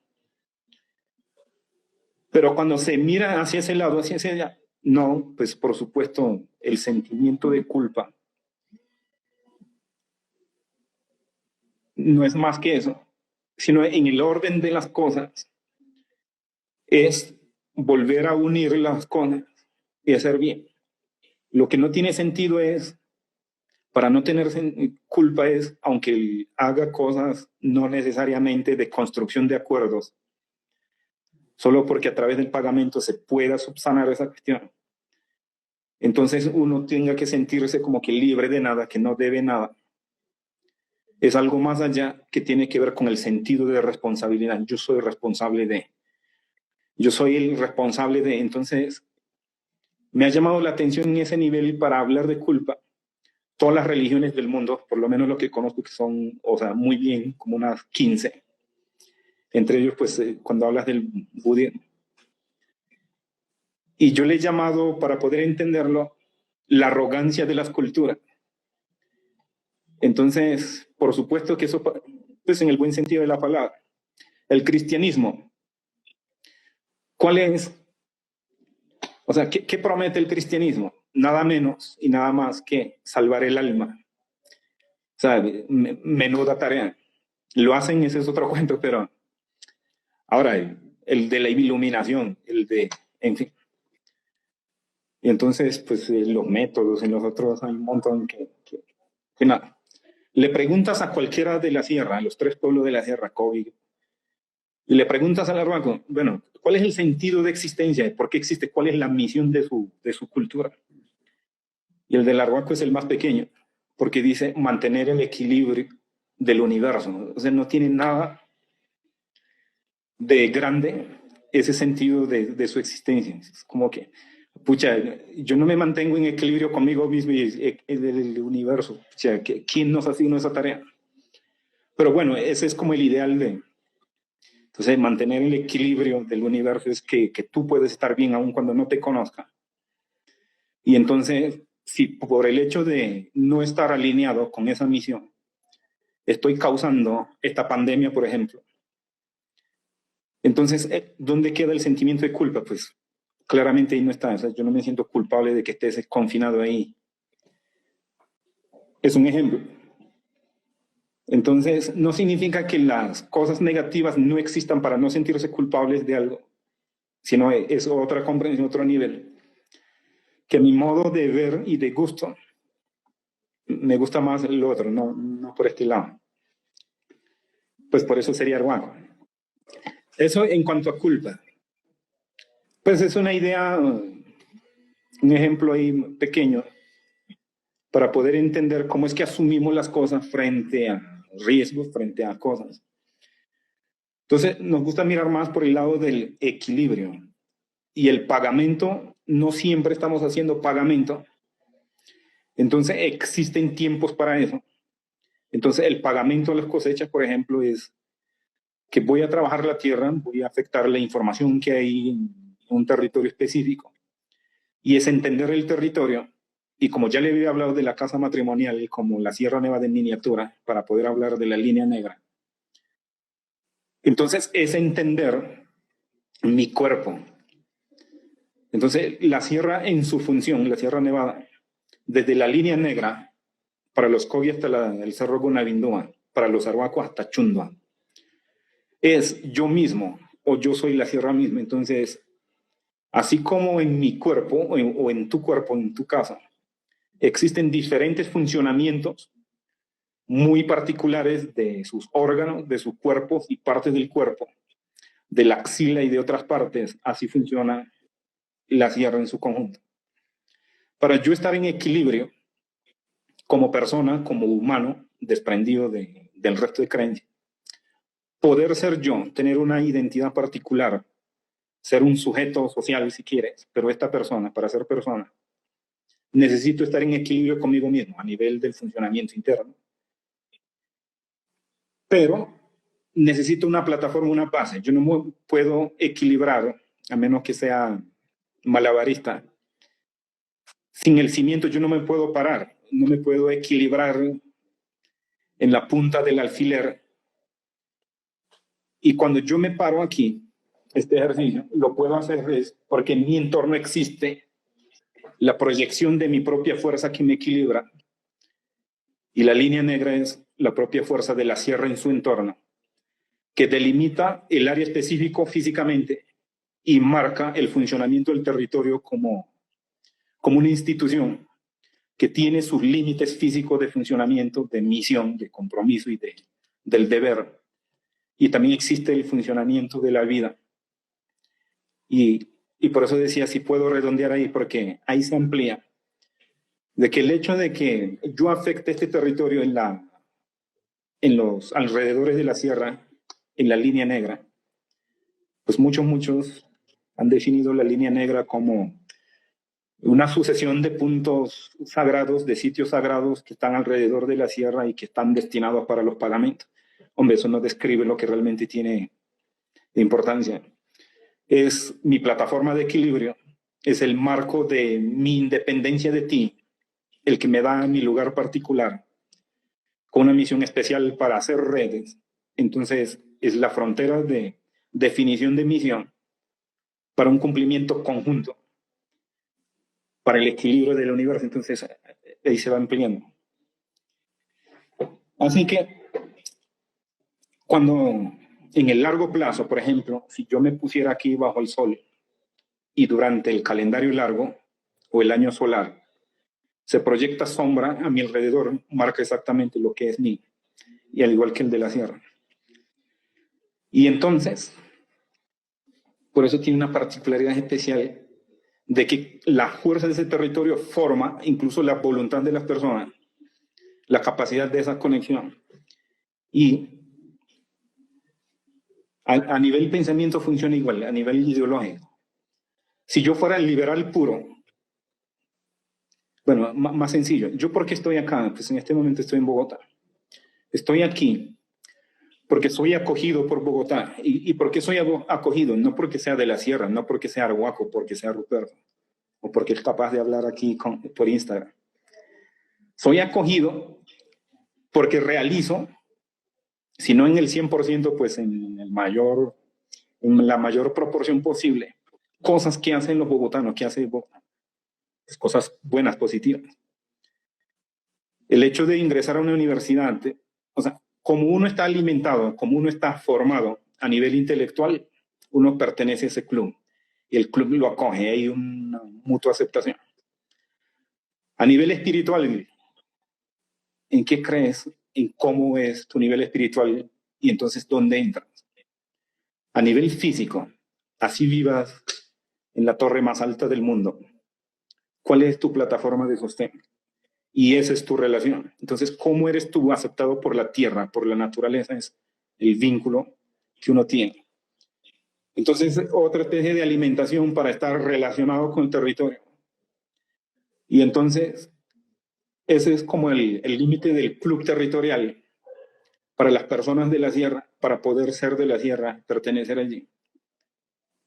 Pero cuando se mira hacia ese lado, hacia ese allá, no, pues por supuesto el sentimiento de culpa no es más que eso, sino en el orden de las cosas es volver a unir las cosas y hacer bien. Lo que no tiene sentido es, para no tener culpa es, aunque haga cosas no necesariamente de construcción de acuerdos, solo porque a través del pagamento se pueda subsanar esa cuestión. Entonces uno tenga que sentirse como que libre de nada, que no debe nada. Es algo más allá que tiene que ver con el sentido de responsabilidad. Yo soy responsable de. Yo soy el responsable de. Entonces, me ha llamado la atención en ese nivel para hablar de culpa. Todas las religiones del mundo, por lo menos lo que conozco, que son, o sea, muy bien, como unas 15. Entre ellos, pues, cuando hablas del budismo. Y yo le he llamado, para poder entenderlo, la arrogancia de las culturas. Entonces, por supuesto que eso, pues en el buen sentido de la palabra. El cristianismo, ¿cuál es? O sea, ¿qué promete el cristianismo? Nada menos y nada más que salvar el alma. O sea, menuda tarea. Lo hacen, ese es otro cuento, pero ahora el de la iluminación, el de, en fin. Y entonces, pues los métodos en los otros hay un montón que nada. Le preguntas a cualquiera de la sierra, a los 3 pueblos de la sierra, COVID, y le preguntas al arhuaco, bueno, ¿cuál es el sentido de existencia? ¿Por qué existe? ¿Cuál es la misión de su cultura? Y el del arhuaco es el más pequeño, porque dice mantener el equilibrio del universo. O sea, no tiene nada de grande ese sentido de su existencia. Es como que, pucha, yo no me mantengo en equilibrio conmigo mismo y el universo. O sea, ¿quién nos asignó esa tarea? Pero bueno, ese es como el ideal de. Entonces, mantener el equilibrio del universo es que tú puedes estar bien aun cuando no te conozca. Y entonces, si por el hecho de no estar alineado con esa misión, estoy causando esta pandemia, por ejemplo, entonces, ¿dónde queda el sentimiento de culpa? Pues claramente ahí no está. O sea, yo no me siento culpable de que estés confinado ahí. Es un ejemplo. Entonces, no significa que las cosas negativas no existan para no sentirse culpables de algo, sino es otra comprensión, otro nivel. Que mi modo de ver y de gusto, me gusta más el otro, no por este lado. Pues por eso sería arhuaco. Eso en cuanto a culpa. Pues es una idea, un ejemplo ahí pequeño, para poder entender cómo es que asumimos las cosas frente a riesgos, frente a cosas. Entonces, nos gusta mirar más por el lado del equilibrio. Y el pagamento, no siempre estamos haciendo pagamento. Entonces, existen tiempos para eso. Entonces, el pagamento de las cosechas, por ejemplo, es que voy a trabajar la tierra, voy a afectar la información que hay en un territorio específico. Y es entender el territorio. Y como ya le había hablado de la casa matrimonial, como la Sierra Nevada en miniatura, para poder hablar de la línea negra. Entonces, es entender mi cuerpo. Entonces, la sierra en su función, la Sierra Nevada, desde la línea negra, para los Kogi hasta el Cerro Gunabindua, para los arhuacos hasta Chundua, es yo mismo, o yo soy la sierra misma. Entonces, Así como en mi cuerpo o en tu cuerpo, en tu casa, existen diferentes funcionamientos muy particulares de sus órganos, de sus cuerpos y partes del cuerpo, de la axila y de otras partes, así funciona la sierra en su conjunto. Para yo estar en equilibrio como persona, como humano, desprendido del resto de creencias, poder ser yo, tener una identidad particular, ser un sujeto social si quieres, pero esta persona, para ser persona, necesito estar en equilibrio conmigo mismo a nivel del funcionamiento interno, pero necesito una plataforma, una base. Yo no me puedo equilibrar, a menos que sea malabarista. Sin el cimiento yo no me puedo parar, no me puedo equilibrar en la punta del alfiler. Y cuando yo me paro aquí, este ejercicio, lo puedo hacer es porque en mi entorno existe la proyección de mi propia fuerza que me equilibra, y la línea negra es la propia fuerza de la sierra en su entorno, que delimita el área específico físicamente y marca el funcionamiento del territorio como una institución que tiene sus límites físicos de funcionamiento, de misión, de compromiso y del deber. Y también existe el funcionamiento de la vida. Y por eso decía, si puedo redondear ahí, porque ahí se amplía, de que el hecho de que yo afecte este territorio en los alrededores de la sierra, en la línea negra, pues muchos han definido la línea negra como una sucesión de puntos sagrados, de sitios sagrados que están alrededor de la sierra y que están destinados para los pagamentos. Hombre, eso no describe lo que realmente tiene de importancia. Es mi plataforma de equilibrio, es el marco de mi independencia de ti, el que me da mi lugar particular, con una misión especial para hacer redes. Entonces, es la frontera de definición de misión para un cumplimiento conjunto, para el equilibrio del universo. Entonces, ahí se va ampliando. Así que, cuando en el largo plazo, por ejemplo, si yo me pusiera aquí bajo el sol y durante el calendario largo o el año solar, se proyecta sombra a mi alrededor, marca exactamente lo que es mí, y al igual que el de la Sierra. Y entonces, por eso tiene una particularidad especial de que la fuerza de ese territorio forma incluso la voluntad de las personas, la capacidad de esa conexión. Y a nivel pensamiento funciona igual, a nivel ideológico. Si yo fuera el liberal puro, bueno, más sencillo, ¿yo por qué estoy acá? Pues en este momento estoy en Bogotá. Estoy aquí porque soy acogido por Bogotá. ¿Y por qué soy acogido? No porque sea de la sierra, no porque sea arhuaco, porque sea Ruperto, o porque es capaz de hablar aquí por Instagram. Soy acogido porque realizo, si no en el 100%, pues en la mayor proporción posible, cosas que hacen los bogotanos, que hace Bogotá. Pues cosas buenas, positivas. El hecho de ingresar a una universidad, o sea, como uno está alimentado, como uno está formado a nivel intelectual, uno pertenece a ese club y el club lo acoge, hay una mutua aceptación. A nivel espiritual, ¿en qué crees? ¿En cómo es tu nivel espiritual? Y entonces, ¿dónde entras? A nivel físico, así vivas en la torre más alta del mundo, ¿cuál es tu plataforma de sostén? Y esa es tu relación. Entonces, ¿cómo eres tú aceptado por la tierra, por la naturaleza? Es el vínculo que uno tiene. Entonces, otra especie de alimentación para estar relacionado con el territorio. Y entonces, ese es como el límite del club territorial para las personas de la sierra, para poder ser de la sierra, pertenecer allí.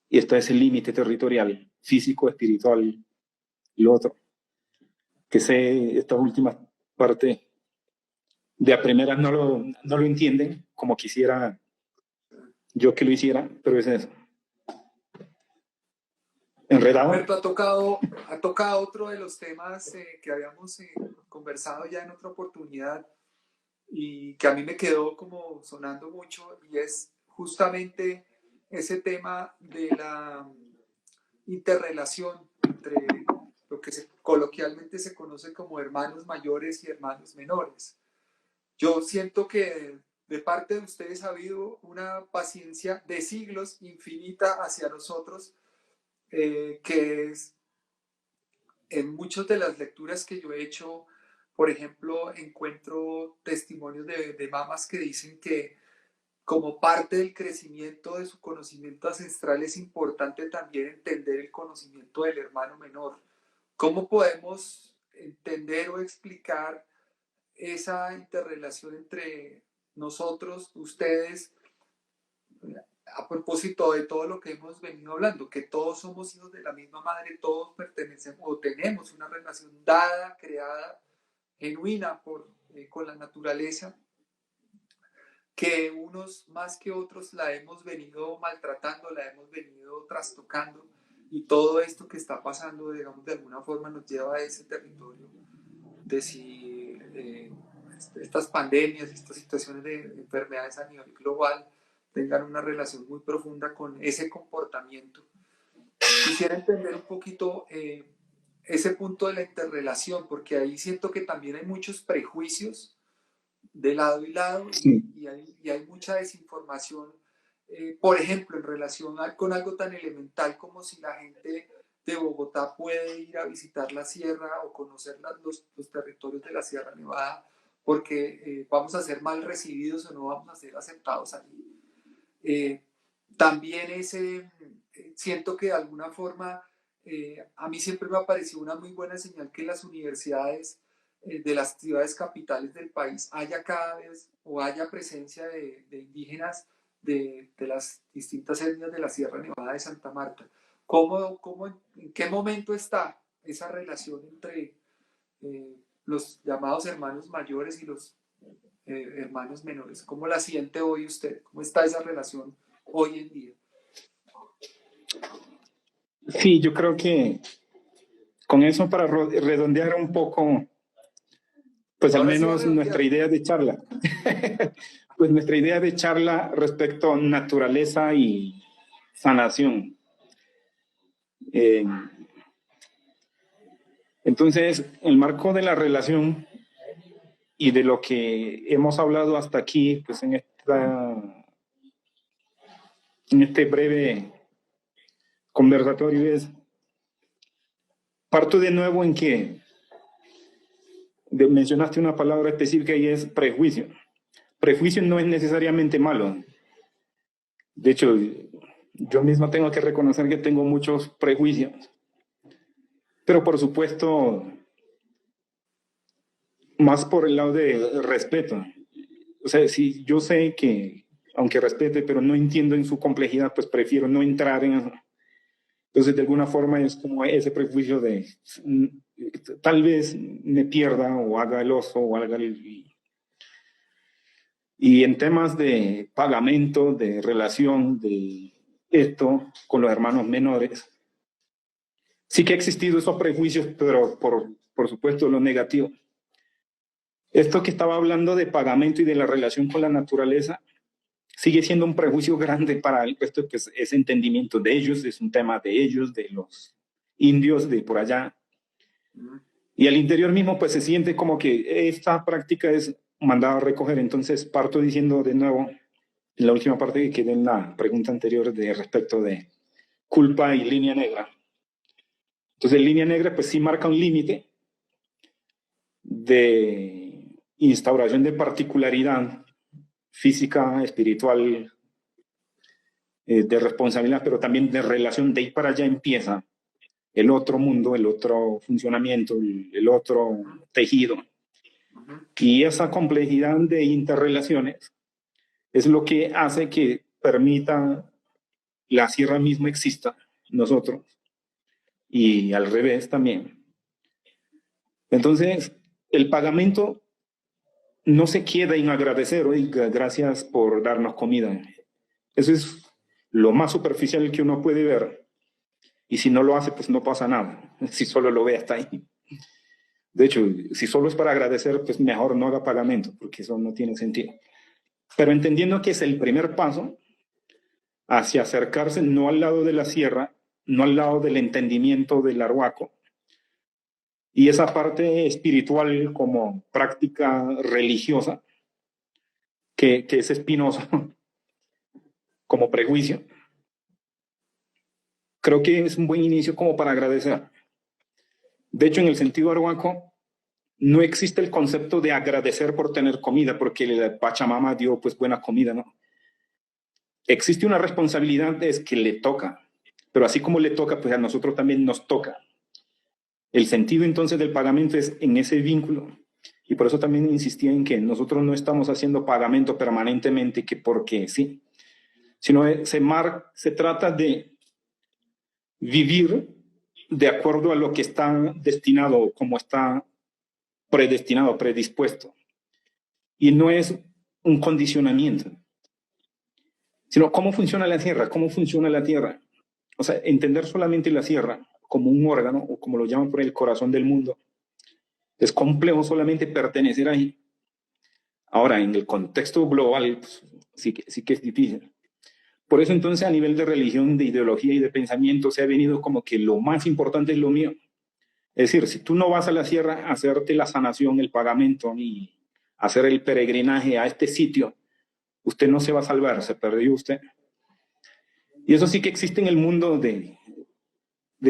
Y está ese límite territorial, físico, espiritual y lo otro. Que sé, esta última parte de a primeras no lo entienden como quisiera yo que lo hiciera, pero es eso. Enredado. Roberto ha tocado otro de los temas que habíamos conversado ya en otra oportunidad y que a mí me quedó como sonando mucho, y es justamente ese tema interrelación entre lo que coloquialmente se conoce como hermanos mayores y hermanos menores. Yo siento que de parte de ustedes ha habido una paciencia de siglos infinita hacia nosotros, que es, en muchas de las lecturas que yo he hecho, por ejemplo, encuentro testimonios de mamás que dicen que como parte del crecimiento de su conocimiento ancestral es importante también entender el conocimiento del hermano menor. ¿Cómo podemos entender o explicar esa interrelación entre nosotros, ustedes, a propósito de todo lo que hemos venido hablando, que todos somos hijos de la misma madre, todos pertenecemos o tenemos una relación dada, creada, genuina con la naturaleza, que unos más que otros la hemos venido maltratando, la hemos venido trastocando, y todo esto que está pasando, digamos, de alguna forma nos lleva a ese territorio de si estas pandemias, estas situaciones de enfermedades a nivel global tengan una relación muy profunda con ese comportamiento. Quisiera entender un poquito ese punto de la interrelación, porque ahí siento que también hay muchos prejuicios de lado y lado, Sí. y hay mucha desinformación, por ejemplo, en relación con algo tan elemental como si la gente de Bogotá puede ir a visitar la sierra o conocer los territorios de la Sierra Nevada, porque vamos a ser mal recibidos o no vamos a ser aceptados allí. También siento que de alguna forma, a mí siempre me ha parecido una muy buena señal que las universidades de las ciudades capitales del país haya cada vez o haya presencia de indígenas de las distintas etnias de la Sierra Nevada de Santa Marta. ¿En qué momento está esa relación entre los llamados hermanos mayores y los hermanos menores? ¿Cómo la siente hoy usted? ¿Cómo está esa relación hoy en día? Sí, yo creo que con eso, para redondear un poco, pues al Ahora sí, menos nuestra idea de charla, pues nuestra idea de charla respecto a naturaleza y sanación. Entonces, el marco de la relación y de lo que hemos hablado hasta aquí, pues en este breve conversatorio, parto de nuevo en que mencionaste una palabra específica y es prejuicio. Prejuicio no es necesariamente malo. De hecho, yo mismo tengo que reconocer que tengo muchos prejuicios. Pero por supuesto, más por el lado de respeto. O sea, si yo sé que, aunque respete, pero no entiendo en su complejidad, pues prefiero no entrar en eso. Entonces, de alguna forma es como ese prejuicio de tal vez me pierda o haga el oso o haga el... Y en temas de pagamento, de relación, de esto con los hermanos menores, sí que ha existido esos prejuicios, pero por supuesto lo negativo. Esto que estaba hablando de pagamento y de la relación con la naturaleza sigue siendo un prejuicio grande para el resto, pues ese entendimiento de ellos, es un tema de ellos, de los indios de por allá. Y al interior mismo pues se siente como que esta práctica es mandada a recoger. Entonces parto diciendo de nuevo, en la última parte que quedé en la pregunta anterior de respecto de culpa y línea negra. Entonces línea negra pues sí marca un límite de instauración de particularidad física, espiritual, de responsabilidad, pero también de relación. De ahí para allá empieza el otro mundo, el otro funcionamiento, el otro tejido. Y esa complejidad de interrelaciones es lo que hace que permita la sierra misma exista, nosotros, y al revés también. Entonces, el pagamento no se queda en agradecer, oiga, gracias por darnos comida. Eso es lo más superficial que uno puede ver. Y si no lo hace, pues no pasa nada. Si solo lo ve hasta ahí. De hecho, si solo es para agradecer, pues mejor no haga pagamento, porque eso no tiene sentido. Pero entendiendo que es el primer paso hacia acercarse no al lado de la sierra, no al lado del entendimiento del arhuaco. Y esa parte espiritual como práctica religiosa, que es espinosa como prejuicio, creo que es un buen inicio como para agradecer. De hecho, en el sentido arhuaco, no existe el concepto de agradecer por tener comida, porque la Pachamama dio pues buena comida, ¿no? Existe una responsabilidad, es que le toca, pero así como le toca, pues a nosotros también nos toca. El sentido entonces del pagamento es en ese vínculo, y por eso también insistía en que nosotros no estamos haciendo pagamento permanentemente que porque sí, sino se trata de vivir de acuerdo a lo que está destinado, como está predestinado, predispuesto. Y no es un condicionamiento, sino cómo funciona la tierra, cómo funciona la tierra. O sea, entender solamente la tierra como un órgano, o como lo llaman por el corazón del mundo, es complejo solamente pertenecer ahí. Ahora, en el contexto global, pues, sí que es difícil. Por eso entonces a nivel de religión, de ideología y de pensamiento se ha venido como que lo más importante es lo mío. Es decir, si tú no vas a la sierra a hacerte la sanación, el pagamento y hacer el peregrinaje a este sitio, usted no se va a salvar, se perdió usted. Y eso sí que existe en el mundo de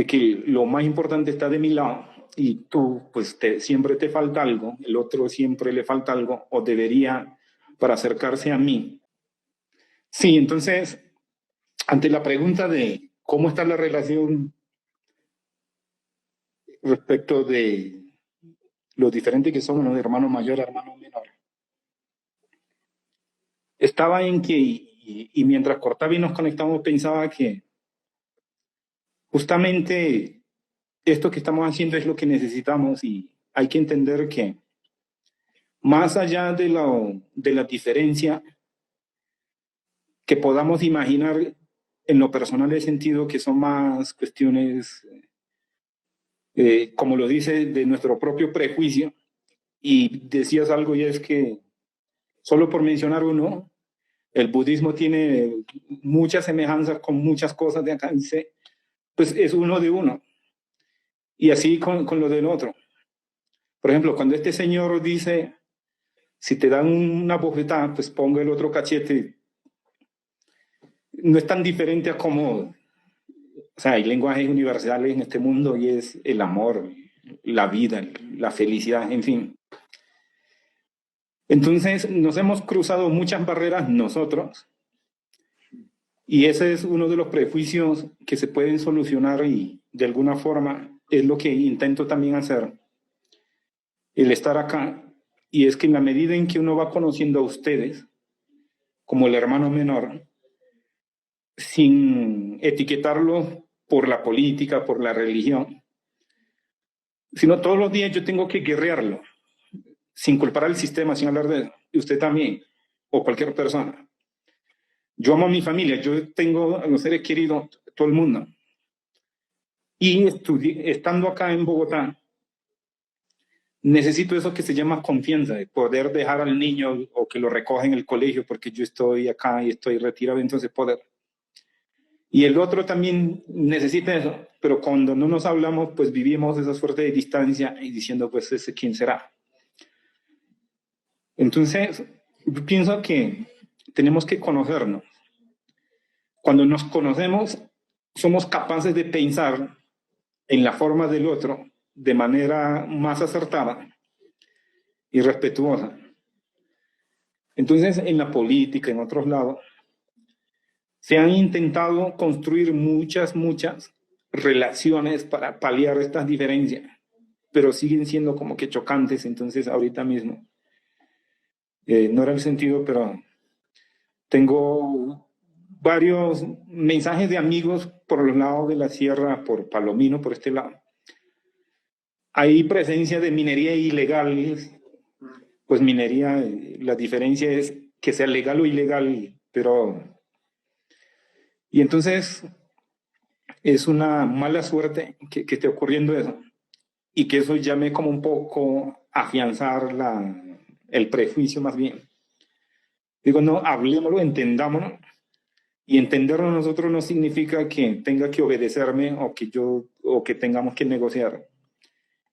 que lo más importante está de mi lado y tú pues siempre te falta algo, el otro siempre le falta algo o debería para acercarse a mí. Sí, entonces, ante la pregunta de cómo está la relación respecto de lo diferente que somos, ¿no? De hermano mayor a hermano menor, estaba en que, y mientras cortaba y nos conectamos, pensaba que justamente esto que estamos haciendo es lo que necesitamos y hay que entender que más allá de la diferencia que podamos imaginar en lo personal he sentido que son más cuestiones, como lo dice, de nuestro propio prejuicio. Y decías algo y es que, solo por mencionar uno, el budismo tiene muchas semejanzas con muchas cosas de acá, dice, pues es uno de uno. Y así con lo del otro. Por ejemplo, cuando este señor dice, si te dan una bofetada, pues ponga el otro cachete, no es tan diferente a como, o sea, hay lenguajes universales en este mundo y es el amor, la vida, la felicidad, en fin. Entonces, nos hemos cruzado muchas barreras nosotros y ese es uno de los prejuicios que se pueden solucionar y de alguna forma es lo que intento también hacer, el estar acá. Y es que en la medida en que uno va conociendo a ustedes, como el hermano menor, sin etiquetarlo por la política, por la religión, sino todos los días yo tengo que guerrearlo, sin culpar al sistema, sin hablar de y usted también, o cualquier persona. Yo amo a mi familia, yo tengo a los seres queridos, todo el mundo. Y estando acá en Bogotá, necesito eso que se llama confianza, de poder dejar al niño o que lo recoja en el colegio porque yo estoy acá y estoy retirado, entonces poder. Y el otro también necesita eso, pero cuando no nos hablamos, pues vivimos esa suerte de distancia y diciendo, pues, ¿ese quién será? Entonces, yo pienso que tenemos que conocernos. Cuando nos conocemos, somos capaces de pensar en la forma del otro de manera más acertada y respetuosa. Entonces, en la política, en otros lados, se han intentado construir muchas relaciones para paliar estas diferencias, pero siguen siendo como que chocantes. Entonces, ahorita mismo, no era el sentido, pero tengo varios mensajes de amigos por los lados de la sierra, por Palomino, por este lado. Hay presencia de minería ilegal, pues minería, la diferencia es que sea legal o ilegal, pero... Y entonces es una mala suerte que esté ocurriendo eso y que eso llame como un poco a afianzar el prejuicio más bien. Digo, no, hablemoslo, entendámonos Y entenderlo nosotros no significa que tenga que obedecerme o que tengamos que negociar.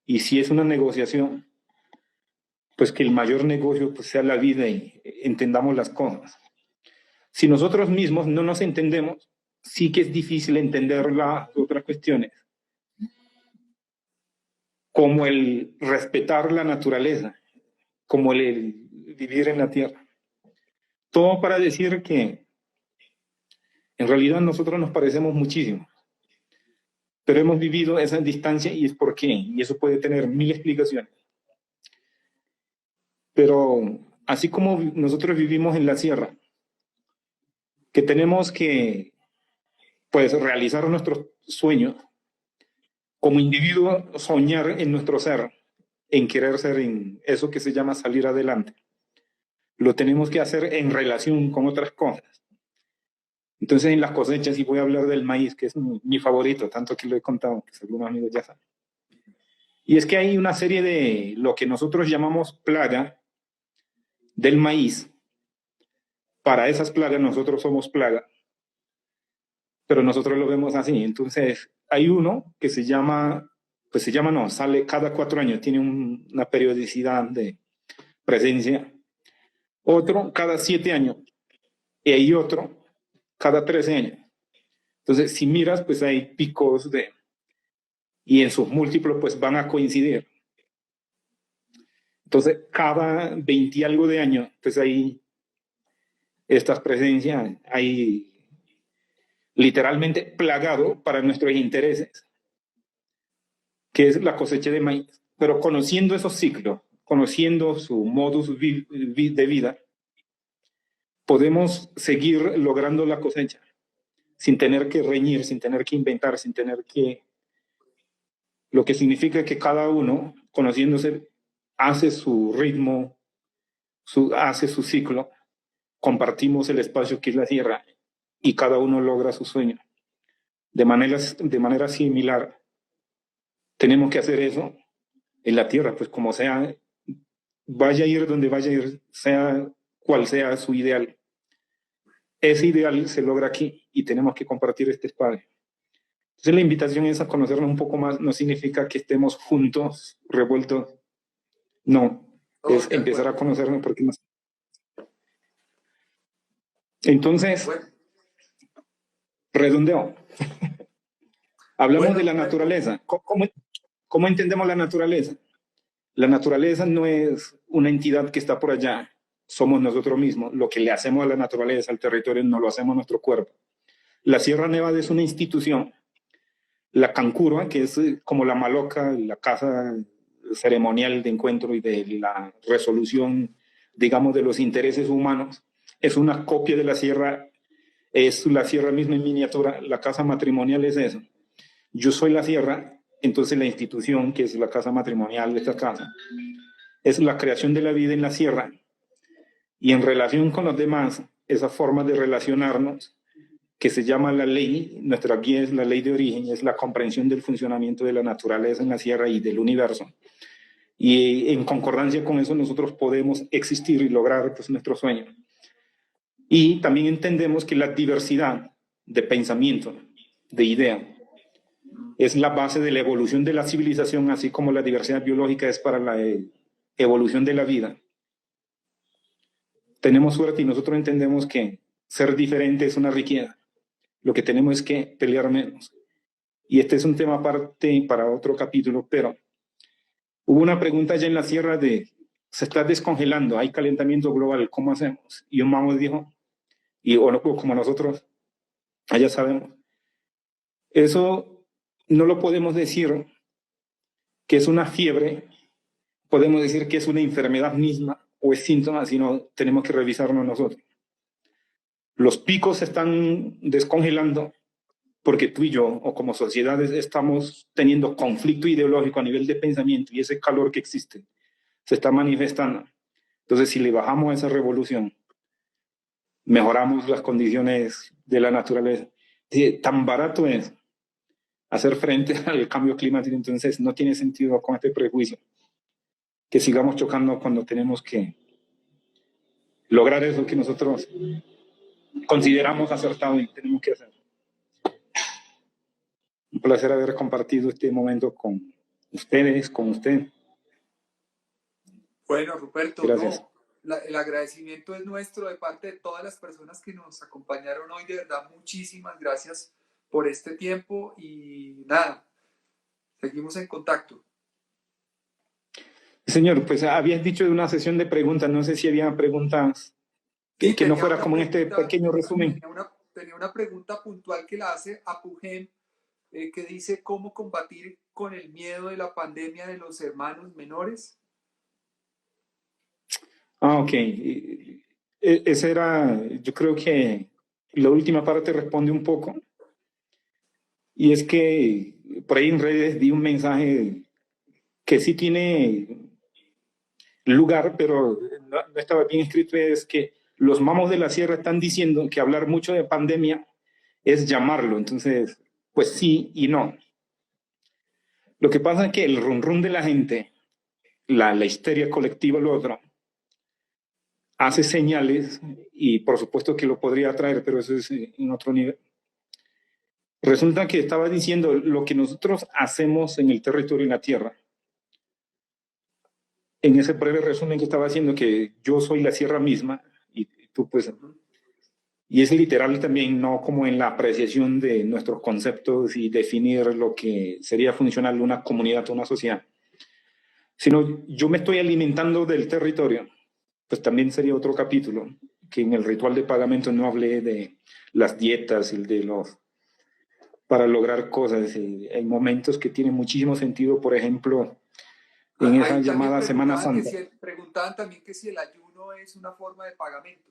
Y si es una negociación, pues que el mayor negocio pues sea la vida y entendamos las cosas. Si nosotros mismos no nos entendemos, sí que es difícil entender las otras cuestiones, como el respetar la naturaleza, como el vivir en la tierra. Todo para decir que en realidad nosotros nos parecemos muchísimo, pero hemos vivido esa distancia y es por qué, y eso puede tener mil explicaciones. Pero así como nosotros vivimos en la sierra, que tenemos que pues realizar nuestros sueños, como individuo soñar en nuestro ser, en querer ser en eso que se llama salir adelante. Lo tenemos que hacer en relación con otras cosas. Entonces en las cosechas, y voy a hablar del maíz, que es mi favorito, tanto que lo he contado, que algunos amigos ya saben. Y es que hay una serie de lo que nosotros llamamos plaga del maíz. Para esas plagas nosotros somos plaga, pero nosotros lo vemos así. Entonces hay uno que se llama, no, sale cada 4 años, tiene una periodicidad de presencia. Otro cada 7 años y hay otro cada 13 años. Entonces, si miras, pues hay picos y en sus múltiplos, pues van a coincidir. Entonces, cada 20 y algo de años, pues hay estas presencias, hay literalmente plagado para nuestros intereses, que es la cosecha de maíz. Pero conociendo esos ciclos, conociendo su modus de vida, podemos seguir logrando la cosecha sin tener que reñir, sin tener que inventar, sin tener que... Lo que significa que cada uno, conociéndose, hace su ritmo, hace su ciclo, compartimos el espacio que es la tierra y cada uno logra su sueño. De manera similar, tenemos que hacer eso en la tierra, pues como sea, vaya a ir donde vaya a ir, sea cual sea su ideal. Ese ideal se logra aquí y tenemos que compartir este espacio. Entonces la invitación es a conocernos un poco más, no significa que estemos juntos, revueltos, no, es empezar a conocernos porque más. Entonces, redondeo. Hablamos de la naturaleza. ¿Cómo entendemos la naturaleza? La naturaleza no es una entidad que está por allá, somos nosotros mismos. Lo que le hacemos a la naturaleza, al territorio, no lo hacemos a nuestro cuerpo. La Sierra Nevada es una institución. La Cancurua, que es como la Maloca, la casa ceremonial de encuentro y de la resolución, digamos, de los intereses humanos, es una copia de la sierra, es la sierra misma en miniatura. La casa matrimonial es eso. Yo soy la sierra, entonces la institución, que es la casa matrimonial de esta casa, es la creación de la vida en la sierra, y en relación con los demás, esa forma de relacionarnos, que se llama la ley, nuestra guía es la ley de origen, es la comprensión del funcionamiento de la naturaleza en la sierra y del universo. Y en concordancia con eso nosotros podemos existir y lograr pues, nuestro sueño. Y también entendemos que la diversidad de pensamiento, de idea, es la base de la evolución de la civilización, así como la diversidad biológica es para la evolución de la vida. Tenemos suerte y nosotros entendemos que ser diferente es una riqueza. Lo que tenemos es que pelear menos. Y este es un tema aparte para otro capítulo, pero hubo una pregunta ya en la sierra de, se está descongelando, hay calentamiento global, ¿cómo hacemos? Y un mamo dijo, como nosotros, allá sabemos, eso no lo podemos decir que es una fiebre, podemos decir que es una enfermedad misma o es síntoma, sino tenemos que revisarnos nosotros. Los picos se están descongelando porque tú y yo, o como sociedades, estamos teniendo conflicto ideológico a nivel de pensamiento y ese calor que existe se está manifestando. Entonces, si le bajamos a esa revolución, mejoramos las condiciones de la naturaleza. Tan barato es hacer frente al cambio climático, entonces no tiene sentido con este prejuicio que sigamos chocando cuando tenemos que lograr eso que nosotros consideramos acertado y tenemos que hacer. Un placer haber compartido este momento con ustedes, con usted. Bueno, Ruperto, Gracias. no, el agradecimiento es nuestro de parte de todas las personas que nos acompañaron hoy. De verdad, muchísimas gracias por este tiempo y nada, seguimos en contacto. Señor, pues habías dicho de una sesión de preguntas, no sé si había preguntas Sí, que no fuera como en este pequeño resumen. Tenía una pregunta puntual que la hace Apujem, que dice cómo combatir con el miedo de la pandemia de los hermanos menores. Ah, ok. Esa era, yo creo que la última parte responde un poco. Y es que por ahí en redes di un mensaje que sí tiene lugar, pero no estaba bien escrito, es que los mamos de la sierra están diciendo que hablar mucho de pandemia es llamarlo. Entonces, pues sí y no. Lo que pasa es que el rum rum de la gente, la histeria colectiva, lo otro, hace señales y por supuesto que lo podría traer, pero eso es en otro nivel. Resulta que estaba diciendo lo que nosotros hacemos en el territorio y en la tierra. En ese breve resumen que estaba haciendo, que yo soy la sierra misma y tú pues... Y es literal también, no como en la apreciación de nuestros conceptos y definir lo que sería funcional una comunidad o una sociedad, sino yo me estoy alimentando del territorio. Pues también sería otro capítulo, que en el ritual de pagamento no hablé de las dietas y de los para lograr cosas. Hay momentos que tienen muchísimo sentido, por ejemplo, en esa llamada Semana Santa. Preguntaban también que si el ayuno es una forma de pagamento.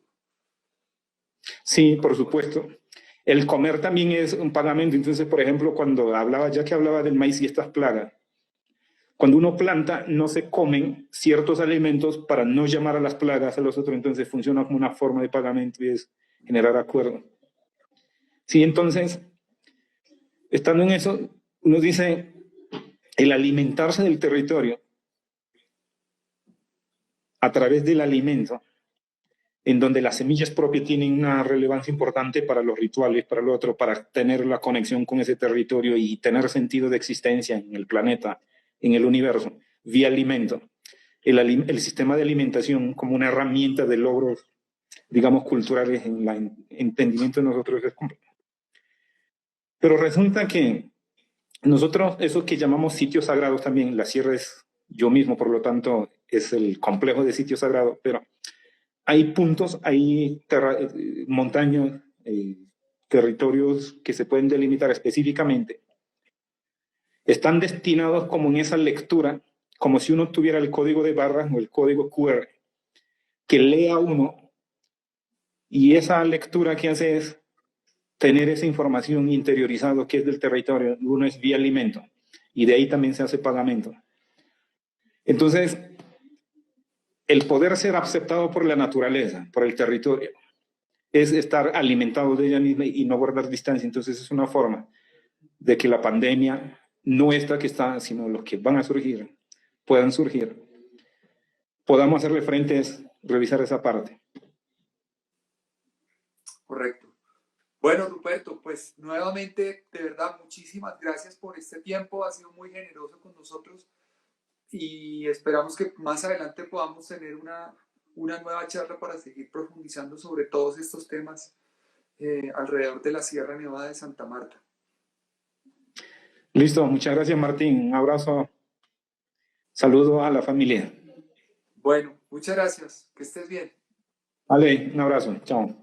Sí, por supuesto. El comer también es un pagamento. Entonces, por ejemplo, cuando hablaba, ya que hablaba del maíz y estas plagas, cuando uno planta, no se comen ciertos alimentos para no llamar a las plagas a los otros. Entonces, funciona como una forma de pagamento y es generar acuerdo. Sí, entonces, estando en eso, uno dice, el alimentarse del territorio a través del alimento, en donde las semillas propias tienen una relevancia importante para los rituales, para lo otro, para tener la conexión con ese territorio y tener sentido de existencia en el planeta, en el universo, vía alimento. El sistema de alimentación como una herramienta de logros, digamos, culturales en el entendimiento de nosotros es complejo. Pero resulta que nosotros, eso que llamamos sitios sagrados también, la sierra es yo mismo, por lo tanto, es el complejo de sitios sagrados, pero hay puntos, hay montañas, territorios que se pueden delimitar específicamente. Están destinados como en esa lectura, como si uno tuviera el código de barras o el código QR, que lea uno, y esa lectura que hace es tener esa información interiorizada que es del territorio. Uno es vía alimento, y de ahí también se hace pagamento. Entonces, el poder ser aceptado por la naturaleza, por el territorio, es estar alimentado de ella misma y no guardar distancia. Entonces es una forma de que la pandemia, no esta que está, sino los que van a surgir, puedan surgir. Podamos hacerle frente es revisar esa parte. Correcto. Bueno, Ruperto, pues nuevamente, de verdad, muchísimas gracias por este tiempo. Ha sido muy generoso con nosotros y esperamos que más adelante podamos tener una nueva charla para seguir profundizando sobre todos estos temas alrededor de la Sierra Nevada de Santa Marta. Listo, muchas gracias, Martín. Un abrazo. Saludo a la familia. Bueno, muchas gracias. Que estés bien. Vale, un abrazo. Chao.